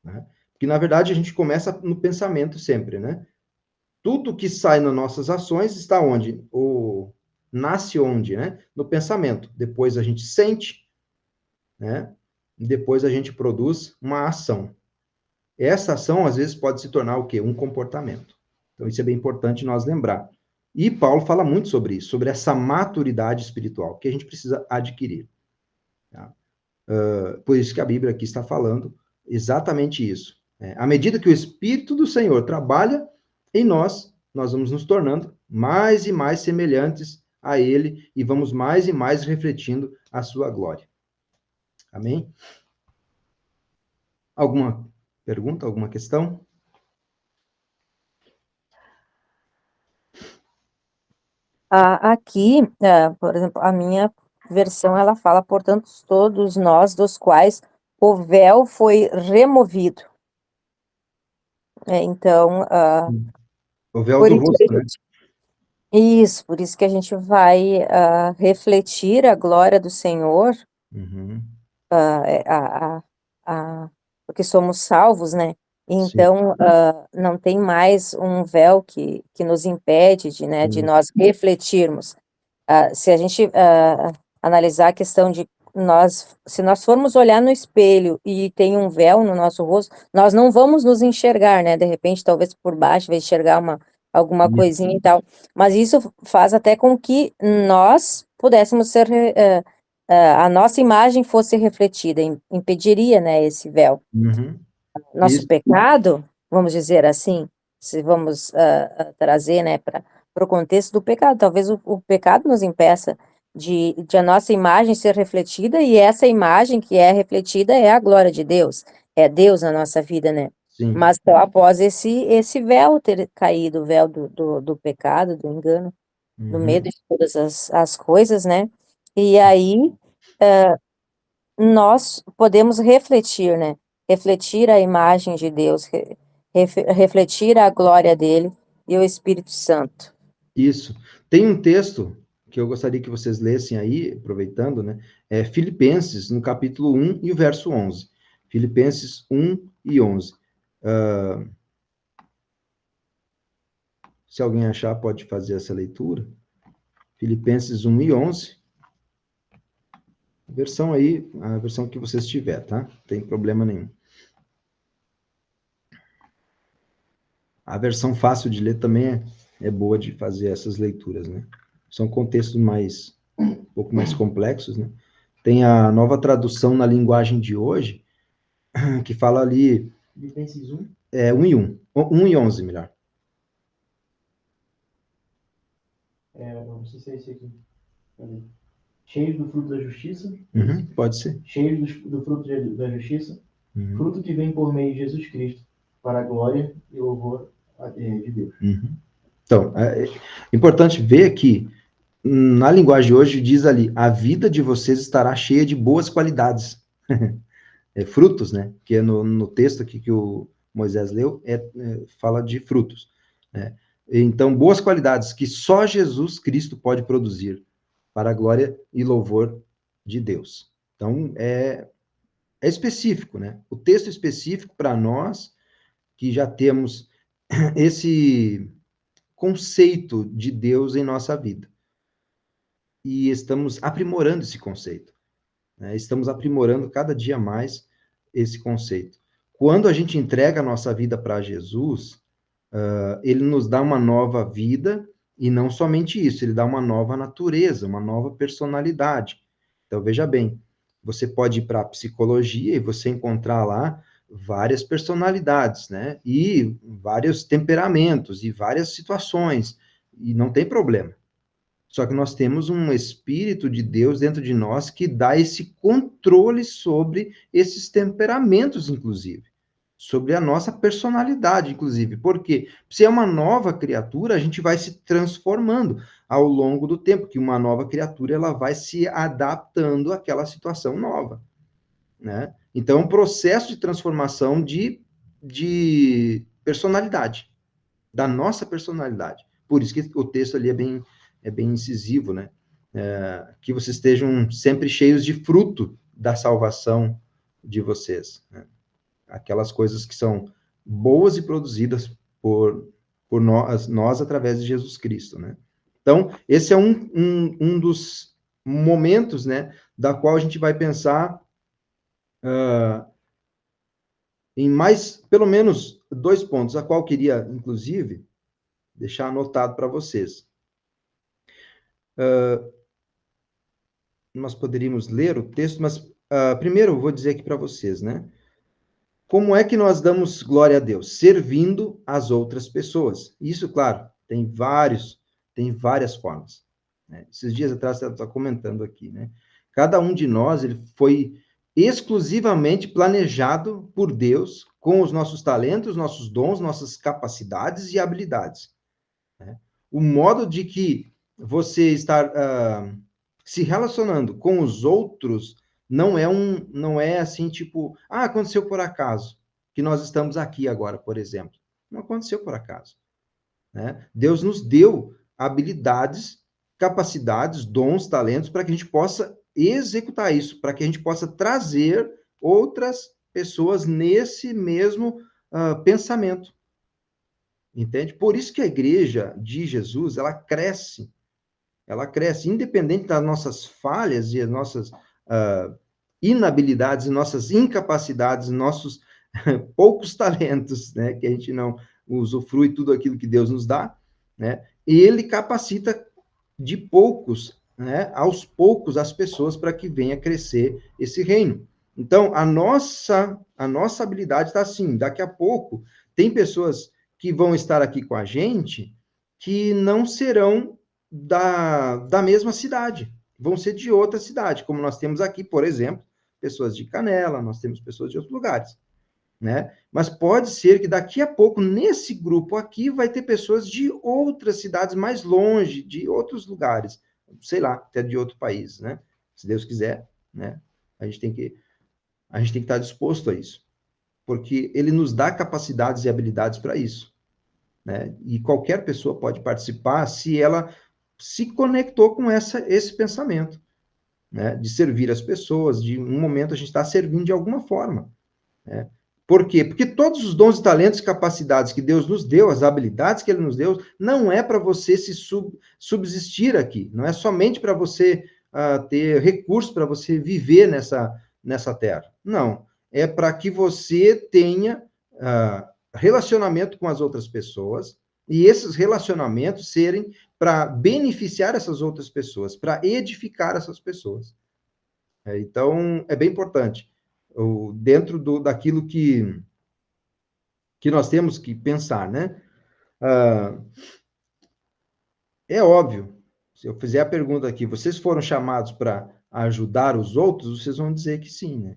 né? Porque, na verdade, a gente começa no pensamento sempre, né? Tudo que sai nas nossas ações está onde? Nasce onde, né? No pensamento. Depois a gente sente, né? E depois a gente produz uma ação. Essa ação, às vezes, pode se tornar o quê? Um comportamento. Então, isso é bem importante nós lembrar. E Paulo fala muito sobre isso, sobre essa maturidade espiritual que a gente precisa adquirir. Tá? Por isso que a Bíblia aqui está falando exatamente isso. À medida que o Espírito do Senhor trabalha em nós, nós vamos nos tornando mais e mais semelhantes a Ele e vamos mais e mais refletindo a sua glória. Amém? Alguma pergunta, alguma questão? Aqui, por exemplo, a minha versão, ela fala, portanto, todos nós, dos quais o véu foi removido. Então, O véu por do isso que rosto, a né? isso, por isso que a gente vai refletir a glória do Senhor, Uhum. é, porque somos salvos, né? Sim, Então, não tem mais um véu que nos impede de sim. nós refletirmos. Se a gente analisar a questão de se nós formos olhar no espelho e tem um véu no nosso rosto, nós não vamos nos enxergar, né? De repente, talvez por baixo, vai enxergar alguma Isso. coisinha e tal. Mas isso faz até com que nós pudéssemos ser, a nossa imagem fosse refletida, impediria, né, esse véu. Uhum. Nosso Isso. pecado, vamos dizer assim, se vamos trazer, né, para o contexto do pecado, talvez o pecado nos impeça de a nossa imagem ser refletida, e essa imagem que é refletida é a glória de Deus, é Deus na nossa vida, né? Sim. Mas só após esse véu ter caído, o véu do pecado, do engano, do Uhum. medo de todas as coisas, né? E aí nós podemos refletir, né? Refletir a imagem de Deus, refletir a glória dele, e o Espírito Santo. Isso. Tem um texto que eu gostaria que vocês lessem aí, aproveitando, né? É Filipenses, no capítulo 1 e o verso 11. Filipenses 1 e 11. Se alguém achar, pode fazer essa leitura. Filipenses 1 e 11. A versão aí, a versão que vocês tiver, tá? Não tem problema nenhum. A versão fácil de ler também é boa de fazer essas leituras, né? São contextos um pouco mais complexos, né? Tem a nova tradução na linguagem de hoje, que fala ali... Filipenses 1. 1 e 1. 1 e 11, melhor. Não sei se é esse aqui. Cheios do fruto da justiça. Pode ser. Cheios do fruto da justiça. Fruto que vem por meio de Jesus Cristo, para a glória e louvor de Deus. Então, é importante ver que na linguagem de hoje diz ali, a vida de vocês estará cheia de boas qualidades. Frutos, né? Que é no texto aqui que o Moisés leu, fala de frutos. Né? Então, boas qualidades que só Jesus Cristo pode produzir para a glória e louvor de Deus. Então, é específico, né? O texto específico para nós, que já temos esse conceito de Deus em nossa vida. E estamos aprimorando esse conceito. Né? Estamos aprimorando cada dia mais esse conceito. Quando a gente entrega a nossa vida para Jesus, ele nos dá uma nova vida, e não somente isso, ele dá uma nova natureza, uma nova personalidade. Então, veja bem, você pode ir para a psicologia e você encontrar lá várias personalidades, né? E vários temperamentos, e várias situações, e não tem problema. Só que nós temos um Espírito de Deus dentro de nós que dá esse controle sobre esses temperamentos, inclusive. Sobre a nossa personalidade, inclusive. Porque se é uma nova criatura, a gente vai se transformando ao longo do tempo, que uma nova criatura ela vai se adaptando àquela situação nova. Né? Então, é um processo de transformação de personalidade, da nossa personalidade. Por isso que o texto ali é bem incisivo, né? Que vocês estejam sempre cheios de fruto da salvação de vocês. Né? Aquelas coisas que são boas e produzidas por nós através de Jesus Cristo, né? Então, esse é um dos momentos, né, da qual a gente vai pensar em mais, pelo menos, 2 pontos, a qual eu queria, inclusive, deixar anotado para vocês. Nós poderíamos ler o texto, mas primeiro eu vou dizer aqui para vocês, né? Como é que nós damos glória a Deus? Servindo as outras pessoas. Isso, claro, tem várias formas. Né? Esses dias atrás você está comentando aqui, né? Cada um de nós ele foi exclusivamente planejado por Deus com os nossos talentos, nossos dons, nossas capacidades e habilidades. Né? O modo de que você está se relacionando com os outros não é assim, tipo, aconteceu por acaso, que nós estamos aqui agora, por exemplo. Não aconteceu por acaso. Né? Deus nos deu habilidades, capacidades, dons, talentos, para que a gente possa executar isso, para que a gente possa trazer outras pessoas nesse mesmo pensamento. Entende? Por isso que a igreja de Jesus, ela cresce, independente das nossas falhas e as nossas inabilidades, nossas incapacidades, nossos poucos talentos, né, que a gente não usufrui tudo aquilo que Deus nos dá, né, e ele capacita de poucos, né, aos poucos as pessoas para que venha crescer esse reino. Então, a nossa habilidade está assim, daqui a pouco tem pessoas que vão estar aqui com a gente que não serão da mesma cidade, vão ser de outra cidade, como nós temos aqui, por exemplo, pessoas de Canela, nós temos pessoas de outros lugares, né? Mas pode ser que daqui a pouco, nesse grupo aqui, vai ter pessoas de outras cidades mais longe, de outros lugares, sei lá, até de outro país, né? Se Deus quiser, né? A gente tem que estar disposto a isso, porque Ele nos dá capacidades e habilidades para isso. né? E qualquer pessoa pode participar se ela se conectou com esse pensamento, né? De servir as pessoas, de um momento a gente está servindo de alguma forma, né? Por quê? Porque todos os dons, talentos e capacidades que Deus nos deu, as habilidades que Ele nos deu, não é para você se subsistir aqui, não é somente para você ter recursos para você viver nessa terra. Não, é para que você tenha relacionamento com as outras pessoas, e esses relacionamentos serem para beneficiar essas outras pessoas, para edificar essas pessoas. Então, é bem importante. Dentro daquilo que nós temos que pensar, né? É óbvio, se eu fizer a pergunta aqui, vocês foram chamados para ajudar os outros, vocês vão dizer que sim, né?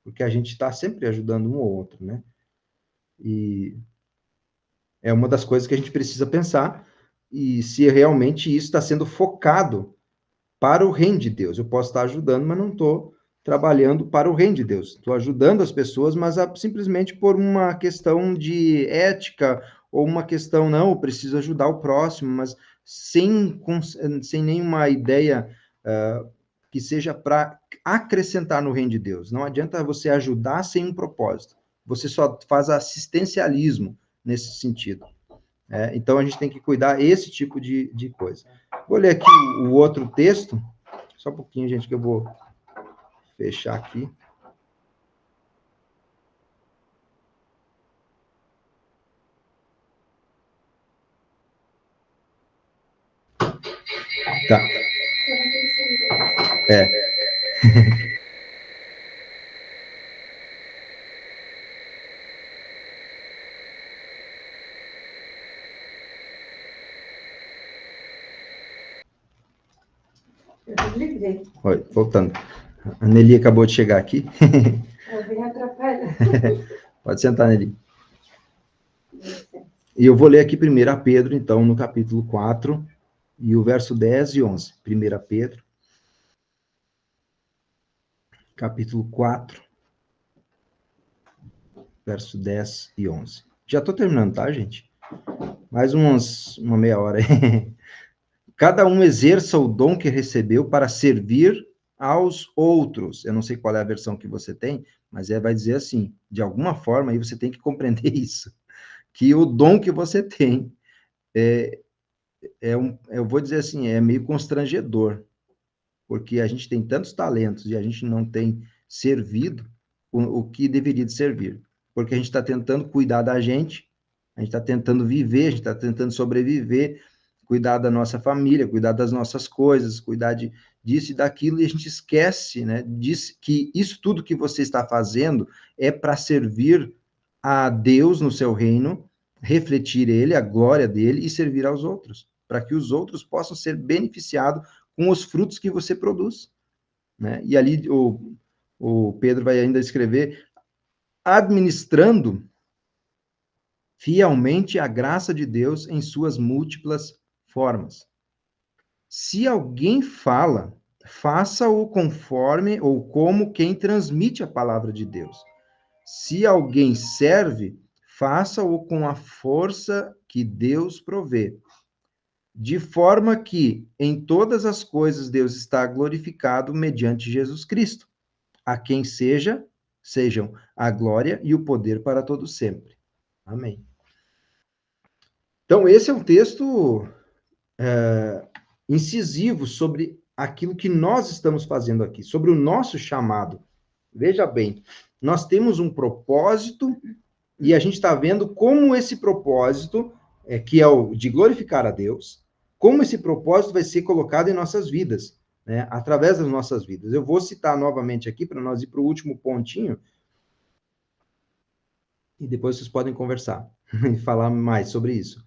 Porque a gente está sempre ajudando um ou outro, né? E é uma das coisas que a gente precisa pensar, e se realmente isso está sendo focado para o reino de Deus. Eu posso estar ajudando, mas não estou trabalhando para o reino de Deus. Estou ajudando as pessoas, mas simplesmente por uma questão de ética, ou uma questão, não, eu preciso ajudar o próximo, mas sem nenhuma ideia que seja para acrescentar no reino de Deus. Não adianta você ajudar sem um propósito. Você só faz assistencialismo nesse sentido. Então, a gente tem que cuidar esse tipo de coisa. Vou ler aqui o outro texto. Só um pouquinho, gente, que eu vou fechar aqui. Tá. Oi, voltando. A Nelly acabou de chegar aqui. Eu vim atrapalhar. Pode sentar, Nelly. E eu vou ler aqui 1 Pedro, então, no capítulo 4, e o verso 10 e 11. 1 Pedro, capítulo 4, verso 10 e 11. Já estou terminando, tá, gente? Mais uma meia hora aí. Cada um exerça o dom que recebeu para servir aos outros. Eu não sei qual é a versão que você tem, mas vai dizer assim, de alguma forma, aí você tem que compreender isso, que o dom que você tem eu vou dizer assim, é meio constrangedor, porque a gente tem tantos talentos e a gente não tem servido o que deveria de servir, porque a gente está tentando cuidar da gente, a gente está tentando viver, a gente está tentando sobreviver, cuidar da nossa família, cuidar das nossas coisas, cuidar disso e daquilo, e a gente esquece, né, que isso tudo que você está fazendo é para servir a Deus no seu reino, refletir ele, a glória dele e servir aos outros, para que os outros possam ser beneficiados com os frutos que você produz, né? E ali o Pedro vai ainda escrever, administrando fielmente a graça de Deus em suas múltiplas formas. Se alguém fala, faça-o conforme ou como quem transmite a palavra de Deus. Se alguém serve, faça-o com a força que Deus provê, de forma que em todas as coisas Deus está glorificado mediante Jesus Cristo, a quem sejam a glória e o poder para todos sempre. Amém. Então, esse é um texto incisivo sobre aquilo que nós estamos fazendo aqui, sobre o nosso chamado. Veja bem, nós temos um propósito e a gente está vendo como esse propósito, que é o de glorificar a Deus, como esse propósito vai ser colocado em nossas vidas, né, através das nossas vidas. Eu vou citar novamente aqui, para nós ir para o último pontinho, e depois vocês podem conversar e falar mais sobre isso.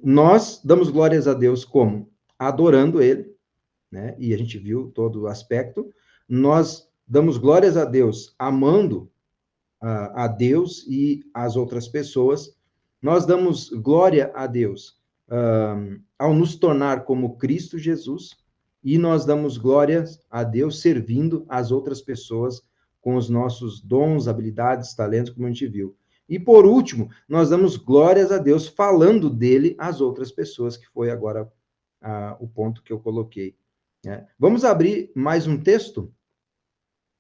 Nós damos glórias a Deus como? Adorando Ele, né, e a gente viu todo o aspecto. Nós damos glórias a Deus amando a Deus e as outras pessoas. Nós damos glória a Deus ao nos tornar como Cristo Jesus, e nós damos glórias a Deus servindo as outras pessoas com os nossos dons, habilidades, talentos, como a gente viu. E por último, nós damos glórias a Deus falando dele às outras pessoas, que foi agora o ponto que eu coloquei. Né? Vamos abrir mais um texto?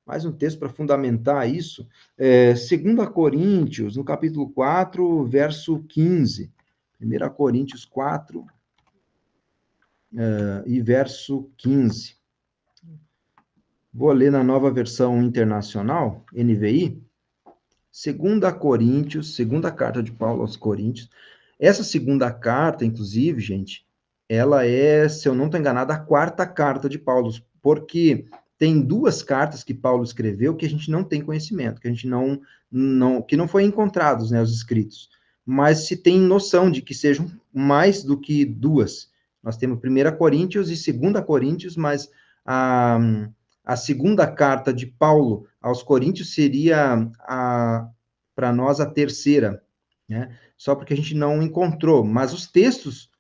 Mais um texto para fundamentar isso. 2 Coríntios, no capítulo 4, verso 15. 1 Coríntios 4, e verso 15. Vou ler na Nova Versão Internacional, NVI. 2 Coríntios, segunda carta de Paulo aos Coríntios. Essa segunda carta, inclusive, gente, ela é, se eu não estou enganado, a quarta carta de Paulo, porque tem duas cartas que Paulo escreveu que a gente não tem conhecimento, que a gente que não foi encontrados, né, os escritos, mas se tem noção de que sejam mais do que duas. Nós temos 1 Coríntios e 2 Coríntios, mas a segunda carta de Paulo aos Coríntios seria para nós a terceira, né? Só porque a gente não encontrou, mas os textos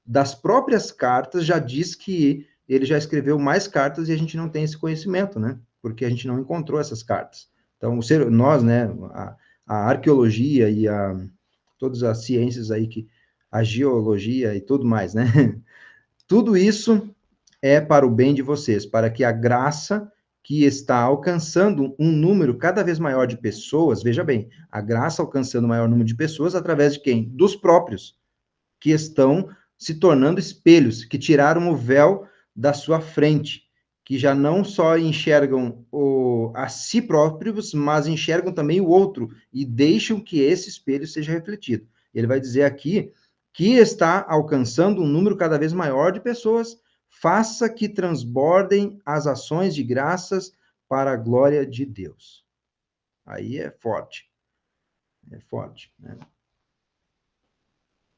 das próprias cartas já diz que ele já escreveu mais cartas e a gente não tem esse conhecimento, né? Porque a gente não encontrou essas cartas. Então, nós, né, a arqueologia e todas as ciências aí, a geologia e tudo mais, né? Tudo isso é para o bem de vocês, para que a graça que está alcançando um número cada vez maior de pessoas, veja bem, a graça alcançando o maior número de pessoas através de quem? Dos próprios, que estão se tornando espelhos, que tiraram o véu da sua frente, que já não só enxergam a si próprios, mas enxergam também o outro, e deixam que esse espelho seja refletido. Ele vai dizer aqui que está alcançando um número cada vez maior de pessoas, faça que transbordem as ações de graças para a glória de Deus. Aí é forte. É forte, né?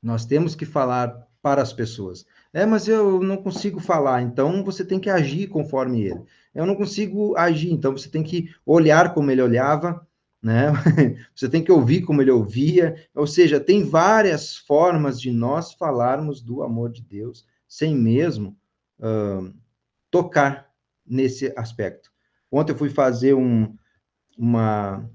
Nós temos que falar para as pessoas. Mas eu não consigo falar, então você tem que agir conforme ele. Eu não consigo agir, então você tem que olhar como ele olhava, né? Você tem que ouvir como ele ouvia. Ou seja, tem várias formas de nós falarmos do amor de Deus, sem mesmo tocar nesse aspecto. Ontem eu fui fazer uma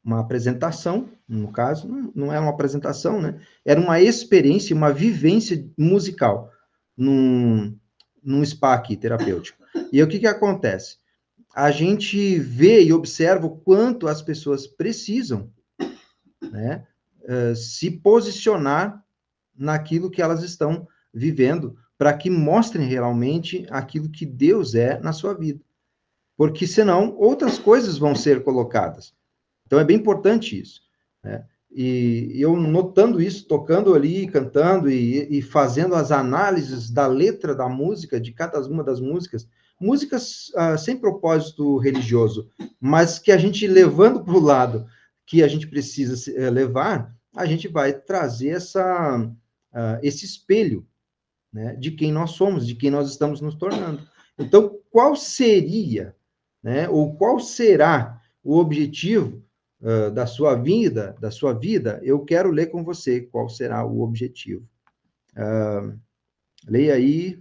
apresentação, no caso, não é uma apresentação, né? Era uma experiência, uma vivência musical num spa aqui, terapêutico. E o que acontece? A gente vê e observa o quanto as pessoas precisam, né, se posicionar naquilo que elas estão vivendo, para que mostrem realmente aquilo que Deus é na sua vida. Porque senão outras coisas vão ser colocadas. Então é bem importante isso, né? E eu notando isso, tocando ali, cantando e fazendo as análises da letra da música, de cada uma das músicas sem propósito religioso, mas que a gente levando para o lado que a gente precisa levar, a gente vai trazer esse espelho, né, de quem nós somos, de quem nós estamos nos tornando. Então, qual seria, né, ou qual será o objetivo da sua vida, eu quero ler com você qual será o objetivo. Leia aí,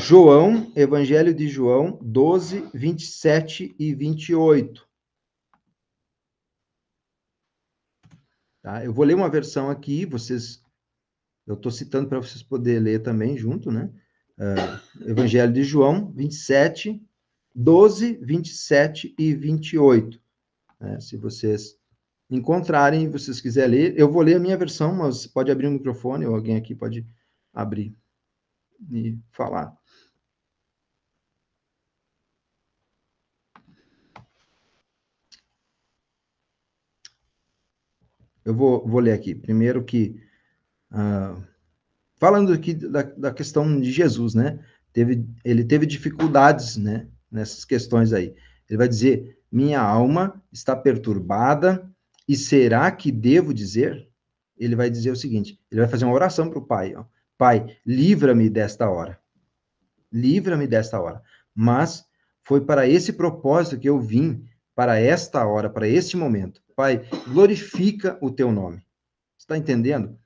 João, Evangelho de João, 12, 27 e 28. Tá? Eu vou ler uma versão aqui, eu estou citando para vocês poderem ler também junto, né? Evangelho de João, 27, 12, 27 e 28. Se vocês encontrarem, vocês quiserem ler, eu vou ler a minha versão, mas pode abrir o microfone, ou alguém aqui pode abrir e falar. Eu vou ler aqui. Primeiro que, falando aqui da questão de Jesus, né? Ele teve dificuldades, né, nessas questões aí. Ele vai dizer, minha alma está perturbada, e será que devo dizer? Ele vai dizer o seguinte, ele vai fazer uma oração para o Pai. Ó. Pai, livra-me desta hora. Livra-me desta hora. Mas foi para esse propósito que eu vim, para esta hora, para este momento. Pai, glorifica o teu nome. Você está entendendo?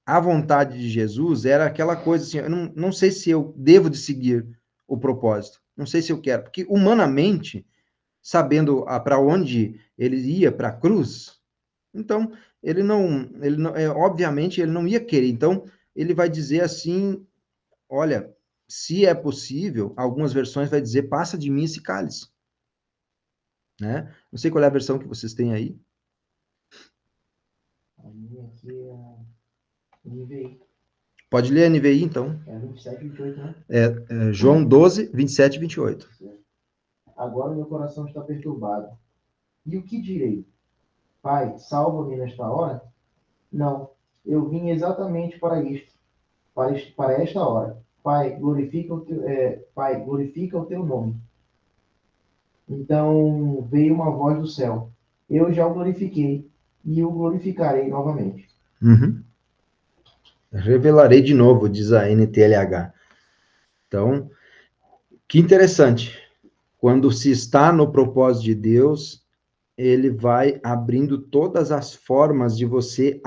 A vontade de Jesus era aquela coisa assim, eu não sei se eu devo de seguir o propósito. Não sei se eu quero. Porque humanamente, sabendo para onde ele ia, para a cruz. Então, obviamente, ele não ia querer. Então, ele vai dizer assim, olha, se é possível, algumas versões vai dizer, passa de mim esse cálice. Né? Não sei qual é a versão que vocês têm aí. A minha aqui é a NVI. Pode ler a NVI, então. É 27, 28, né? João 12, 27 e 28. Agora meu coração está perturbado. E o que direi? Pai, salva-me nesta hora? Não, eu vim exatamente para isto, para esta hora. Pai, glorifica o teu nome. Então veio uma voz do céu. Eu já o glorifiquei e o glorificarei novamente. Uhum. Revelarei de novo, diz a NTLH. Então, que interessante. Quando se está no propósito de Deus, ele vai abrindo todas as formas de você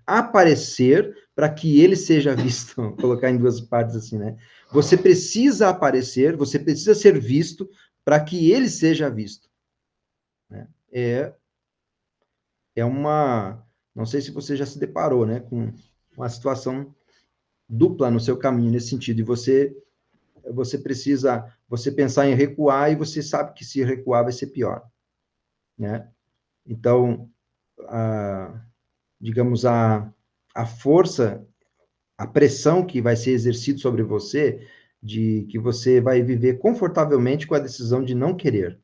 aparecer para que ele seja visto. Vou colocar em duas partes assim, né? Você precisa aparecer, você precisa ser visto para que ele seja visto. Né? É uma... Não sei se você já se deparou, né, com uma situação dupla no seu caminho nesse sentido, e você precisa pensar em recuar, e você sabe que se recuar vai ser pior, né? Então, digamos, a força, a pressão que vai ser exercida sobre você, de que você vai viver confortavelmente com a decisão de não querer,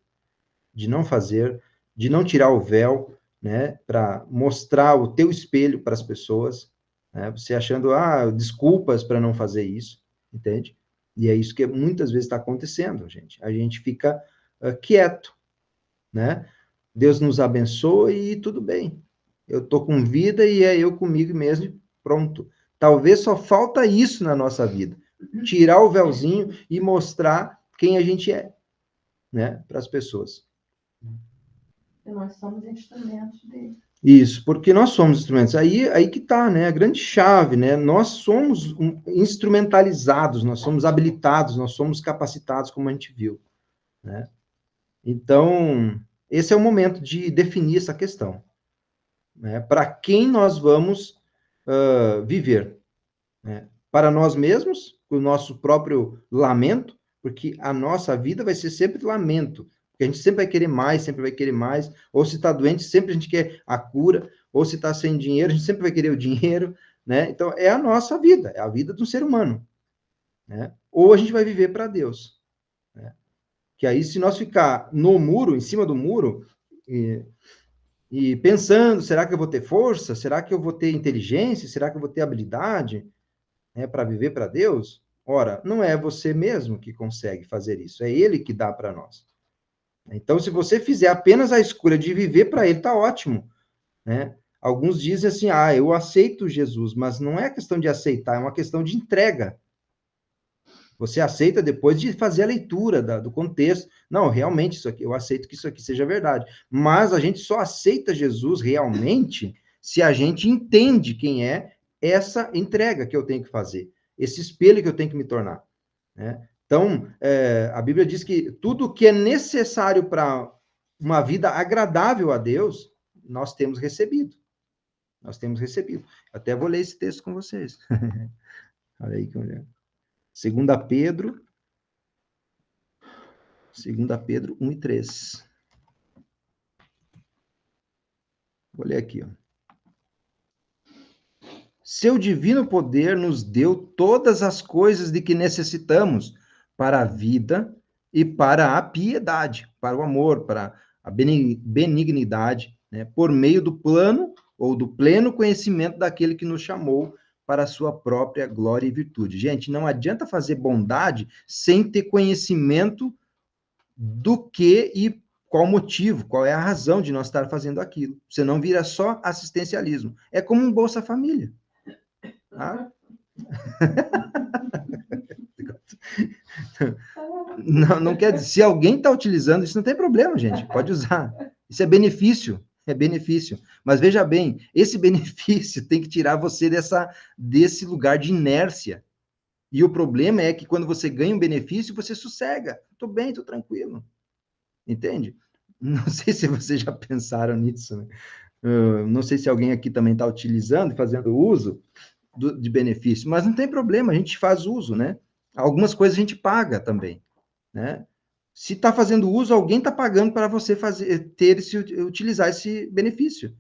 de não fazer, de não tirar o véu, né, para mostrar o teu espelho para as pessoas, né, você achando, desculpas para não fazer isso, entende? E é isso que muitas vezes está acontecendo, gente. A gente fica quieto, né? Deus nos abençoa e tudo bem. Eu estou com vida e é eu comigo mesmo e pronto. Talvez só falta isso na nossa vida. Tirar o véuzinho e mostrar quem a gente é, né, para as pessoas. E nós somos instrumentos dele. Isso, porque nós somos instrumentos. Aí que está, né, a grande chave, né? Nós somos instrumentalizados, nós somos habilitados, nós somos capacitados, como a gente viu, né? Então, esse é o momento de definir essa questão, né? Para quem nós vamos viver, né? Para nós mesmos, o nosso próprio lamento, porque a nossa vida vai ser sempre lamento, porque a gente sempre vai querer mais, sempre vai querer mais, ou se está doente, sempre a gente quer a cura, ou se está sem dinheiro, a gente sempre vai querer o dinheiro, né? Então, é a nossa vida, é a vida do ser humano, né? Ou a gente vai viver para Deus, né? Que aí, se nós ficar no muro, em cima do muro, e pensando, será que eu vou ter força? Será que eu vou ter inteligência? Será que eu vou ter habilidade, né, para viver para Deus? Ora, não é você mesmo que consegue fazer isso, é Ele que dá para nós. Então, se você fizer apenas a escolha de viver para Ele, tá ótimo, né? Alguns dizem assim, eu aceito Jesus, mas não é questão de aceitar, é uma questão de entrega. Você aceita depois de fazer a leitura do contexto. Não, realmente, isso aqui, eu aceito que isso aqui seja verdade. Mas a gente só aceita Jesus realmente se a gente entende quem é essa entrega que eu tenho que fazer, esse espelho que eu tenho que me tornar, né? Então, a Bíblia diz que tudo que é necessário para uma vida agradável a Deus, nós temos recebido. Nós temos recebido. Até vou ler esse texto com vocês. Olha aí que olhando. 2 Pedro 1 e 3. Vou ler aqui, ó. Seu divino poder nos deu todas as coisas de que necessitamos para a vida e para a piedade, para o amor, para a benignidade, né, por meio do plano ou do pleno conhecimento daquele que nos chamou para a sua própria glória e virtude. Gente, não adianta fazer bondade sem ter conhecimento do que e qual o motivo, qual é a razão de nós estar fazendo aquilo. Você não vira só assistencialismo. É como um Bolsa Família. Tá? Não quer dizer, se alguém está utilizando, isso não tem problema, gente, pode usar. Isso é benefício. Mas veja bem, esse benefício tem que tirar você desse lugar de inércia. E o problema é que quando você ganha um benefício, você sossega. Estou bem, estou tranquilo. entende? Não sei se vocês já pensaram nisso, né? Não sei se alguém aqui também está utilizando e fazendo uso de benefício, mas não tem problema, a gente faz uso, né? Algumas coisas a gente paga também, né? Se está fazendo uso, alguém está pagando para você utilizar esse benefício.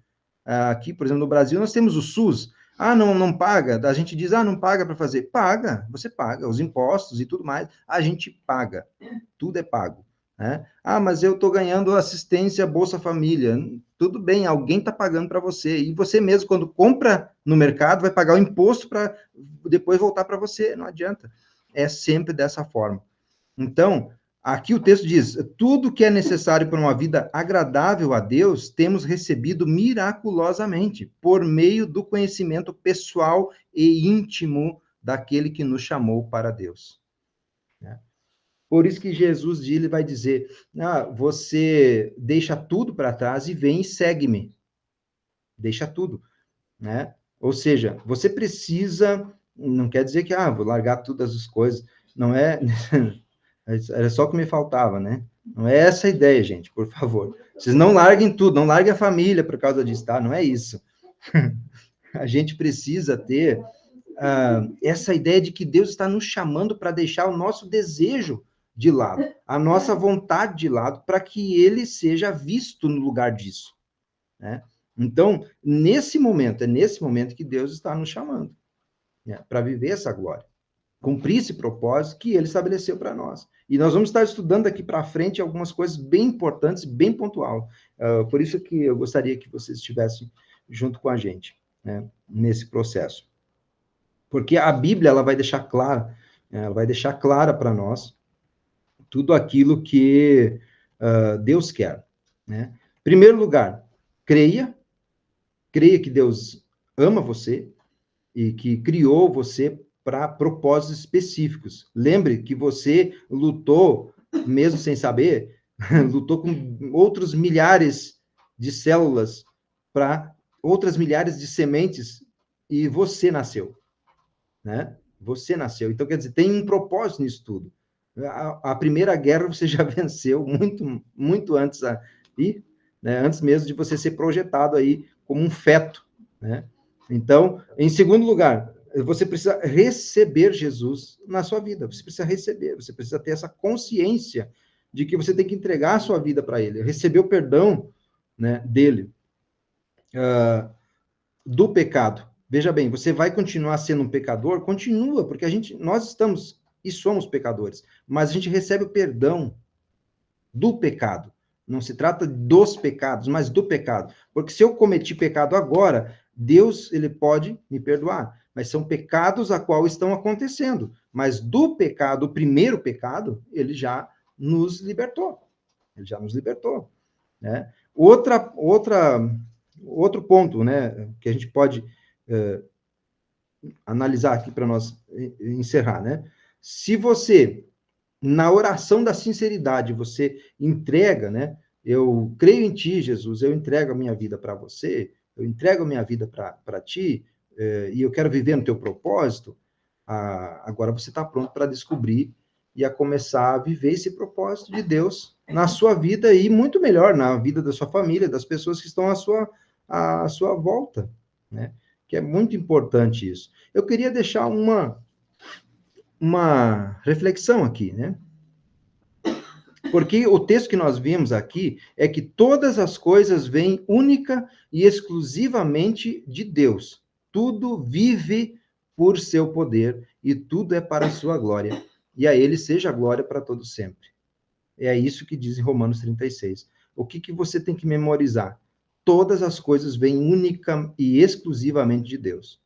Aqui, por exemplo, no Brasil, nós temos o SUS. Não paga. A gente diz, não paga para fazer. Paga, você paga. Os impostos e tudo mais, a gente paga. Tudo é pago. Né? Mas eu estou ganhando assistência Bolsa Família. Tudo bem, alguém está pagando para você. E você mesmo, quando compra no mercado, vai pagar o imposto para depois voltar para você. Não adianta. É sempre dessa forma. Então, aqui o texto diz: tudo que é necessário para uma vida agradável a Deus, temos recebido miraculosamente, por meio do conhecimento pessoal e íntimo daquele que nos chamou para Deus. Por isso que Jesus ele vai dizer: você deixa tudo para trás e vem e segue-me. Deixa tudo, né? Ou seja, você precisa, não quer dizer que, vou largar todas as coisas, não é... Era só o que me faltava, né? Não é essa a ideia, gente, por favor. Vocês não larguem tudo, não larguem a família por causa disso, tá? Não é isso. A gente precisa ter essa ideia de que Deus está nos chamando para deixar o nosso desejo de lado, a nossa vontade de lado, para que ele seja visto no lugar disso, né? Então, é nesse momento que Deus está nos chamando, né, para viver essa glória, cumprir esse propósito que ele estabeleceu para nós. E nós vamos estar estudando aqui para frente algumas coisas bem importantes, bem pontual. Por isso que eu gostaria que vocês estivessem junto com a gente, né, nesse processo. Porque a Bíblia ela vai deixar clara para nós tudo aquilo que Deus quer, né? Em primeiro lugar, creia que Deus ama você e que criou você para propósitos específicos. Lembre que você lutou, mesmo sem saber, lutou com outros milhares de células para outras milhares de sementes e você nasceu, né? Você nasceu. Então, quer dizer, tem um propósito nisso tudo. A Primeira Guerra você já venceu muito, muito antes, né, antes mesmo de você ser projetado aí como um feto, né? Então, em segundo lugar, você precisa receber Jesus na sua vida. Você precisa receber, você precisa ter essa consciência de que você tem que entregar a sua vida para ele, receber o perdão, né, dele, do pecado. Veja bem, você vai continuar sendo um pecador? Continua, porque nós estamos e somos pecadores, mas a gente recebe o perdão do pecado. Não se trata dos pecados, mas do pecado. Porque se eu cometi pecado agora, Deus ele pode me perdoar, mas são pecados a qual estão acontecendo. Mas do pecado, o primeiro pecado, ele já nos libertou. Ele já nos libertou, né? Outro ponto, né, que a gente pode analisar aqui para nós encerrar, né? Se você, na oração da sinceridade, você entrega, né? Eu creio em ti, Jesus, eu entrego a minha vida para você, eu entrego a minha vida para ti, e eu quero viver no teu propósito, agora você está pronto para descobrir e a começar a viver esse propósito de Deus na sua vida e muito melhor na vida da sua família, das pessoas que estão à sua volta, né? Que é muito importante isso. Eu queria deixar uma reflexão aqui, né? Porque o texto que nós vimos aqui é que todas as coisas vêm única e exclusivamente de Deus. Tudo vive por seu poder e tudo é para a sua glória. E a ele seja a glória para todo sempre. É isso que diz em Romanos 36. O que você tem que memorizar? Todas as coisas vêm única e exclusivamente de Deus.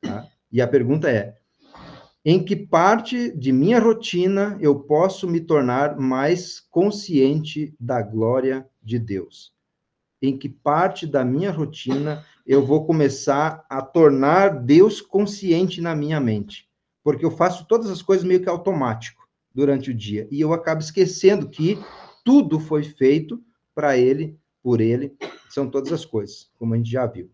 Tá? E a pergunta é: em que parte de minha rotina eu posso me tornar mais consciente da glória de Deus? Em que parte da minha rotina eu vou começar a tornar Deus consciente na minha mente? Porque eu faço todas as coisas meio que automático durante o dia e eu acabo esquecendo que tudo foi feito para Ele, por Ele, são todas as coisas, como a gente já viu.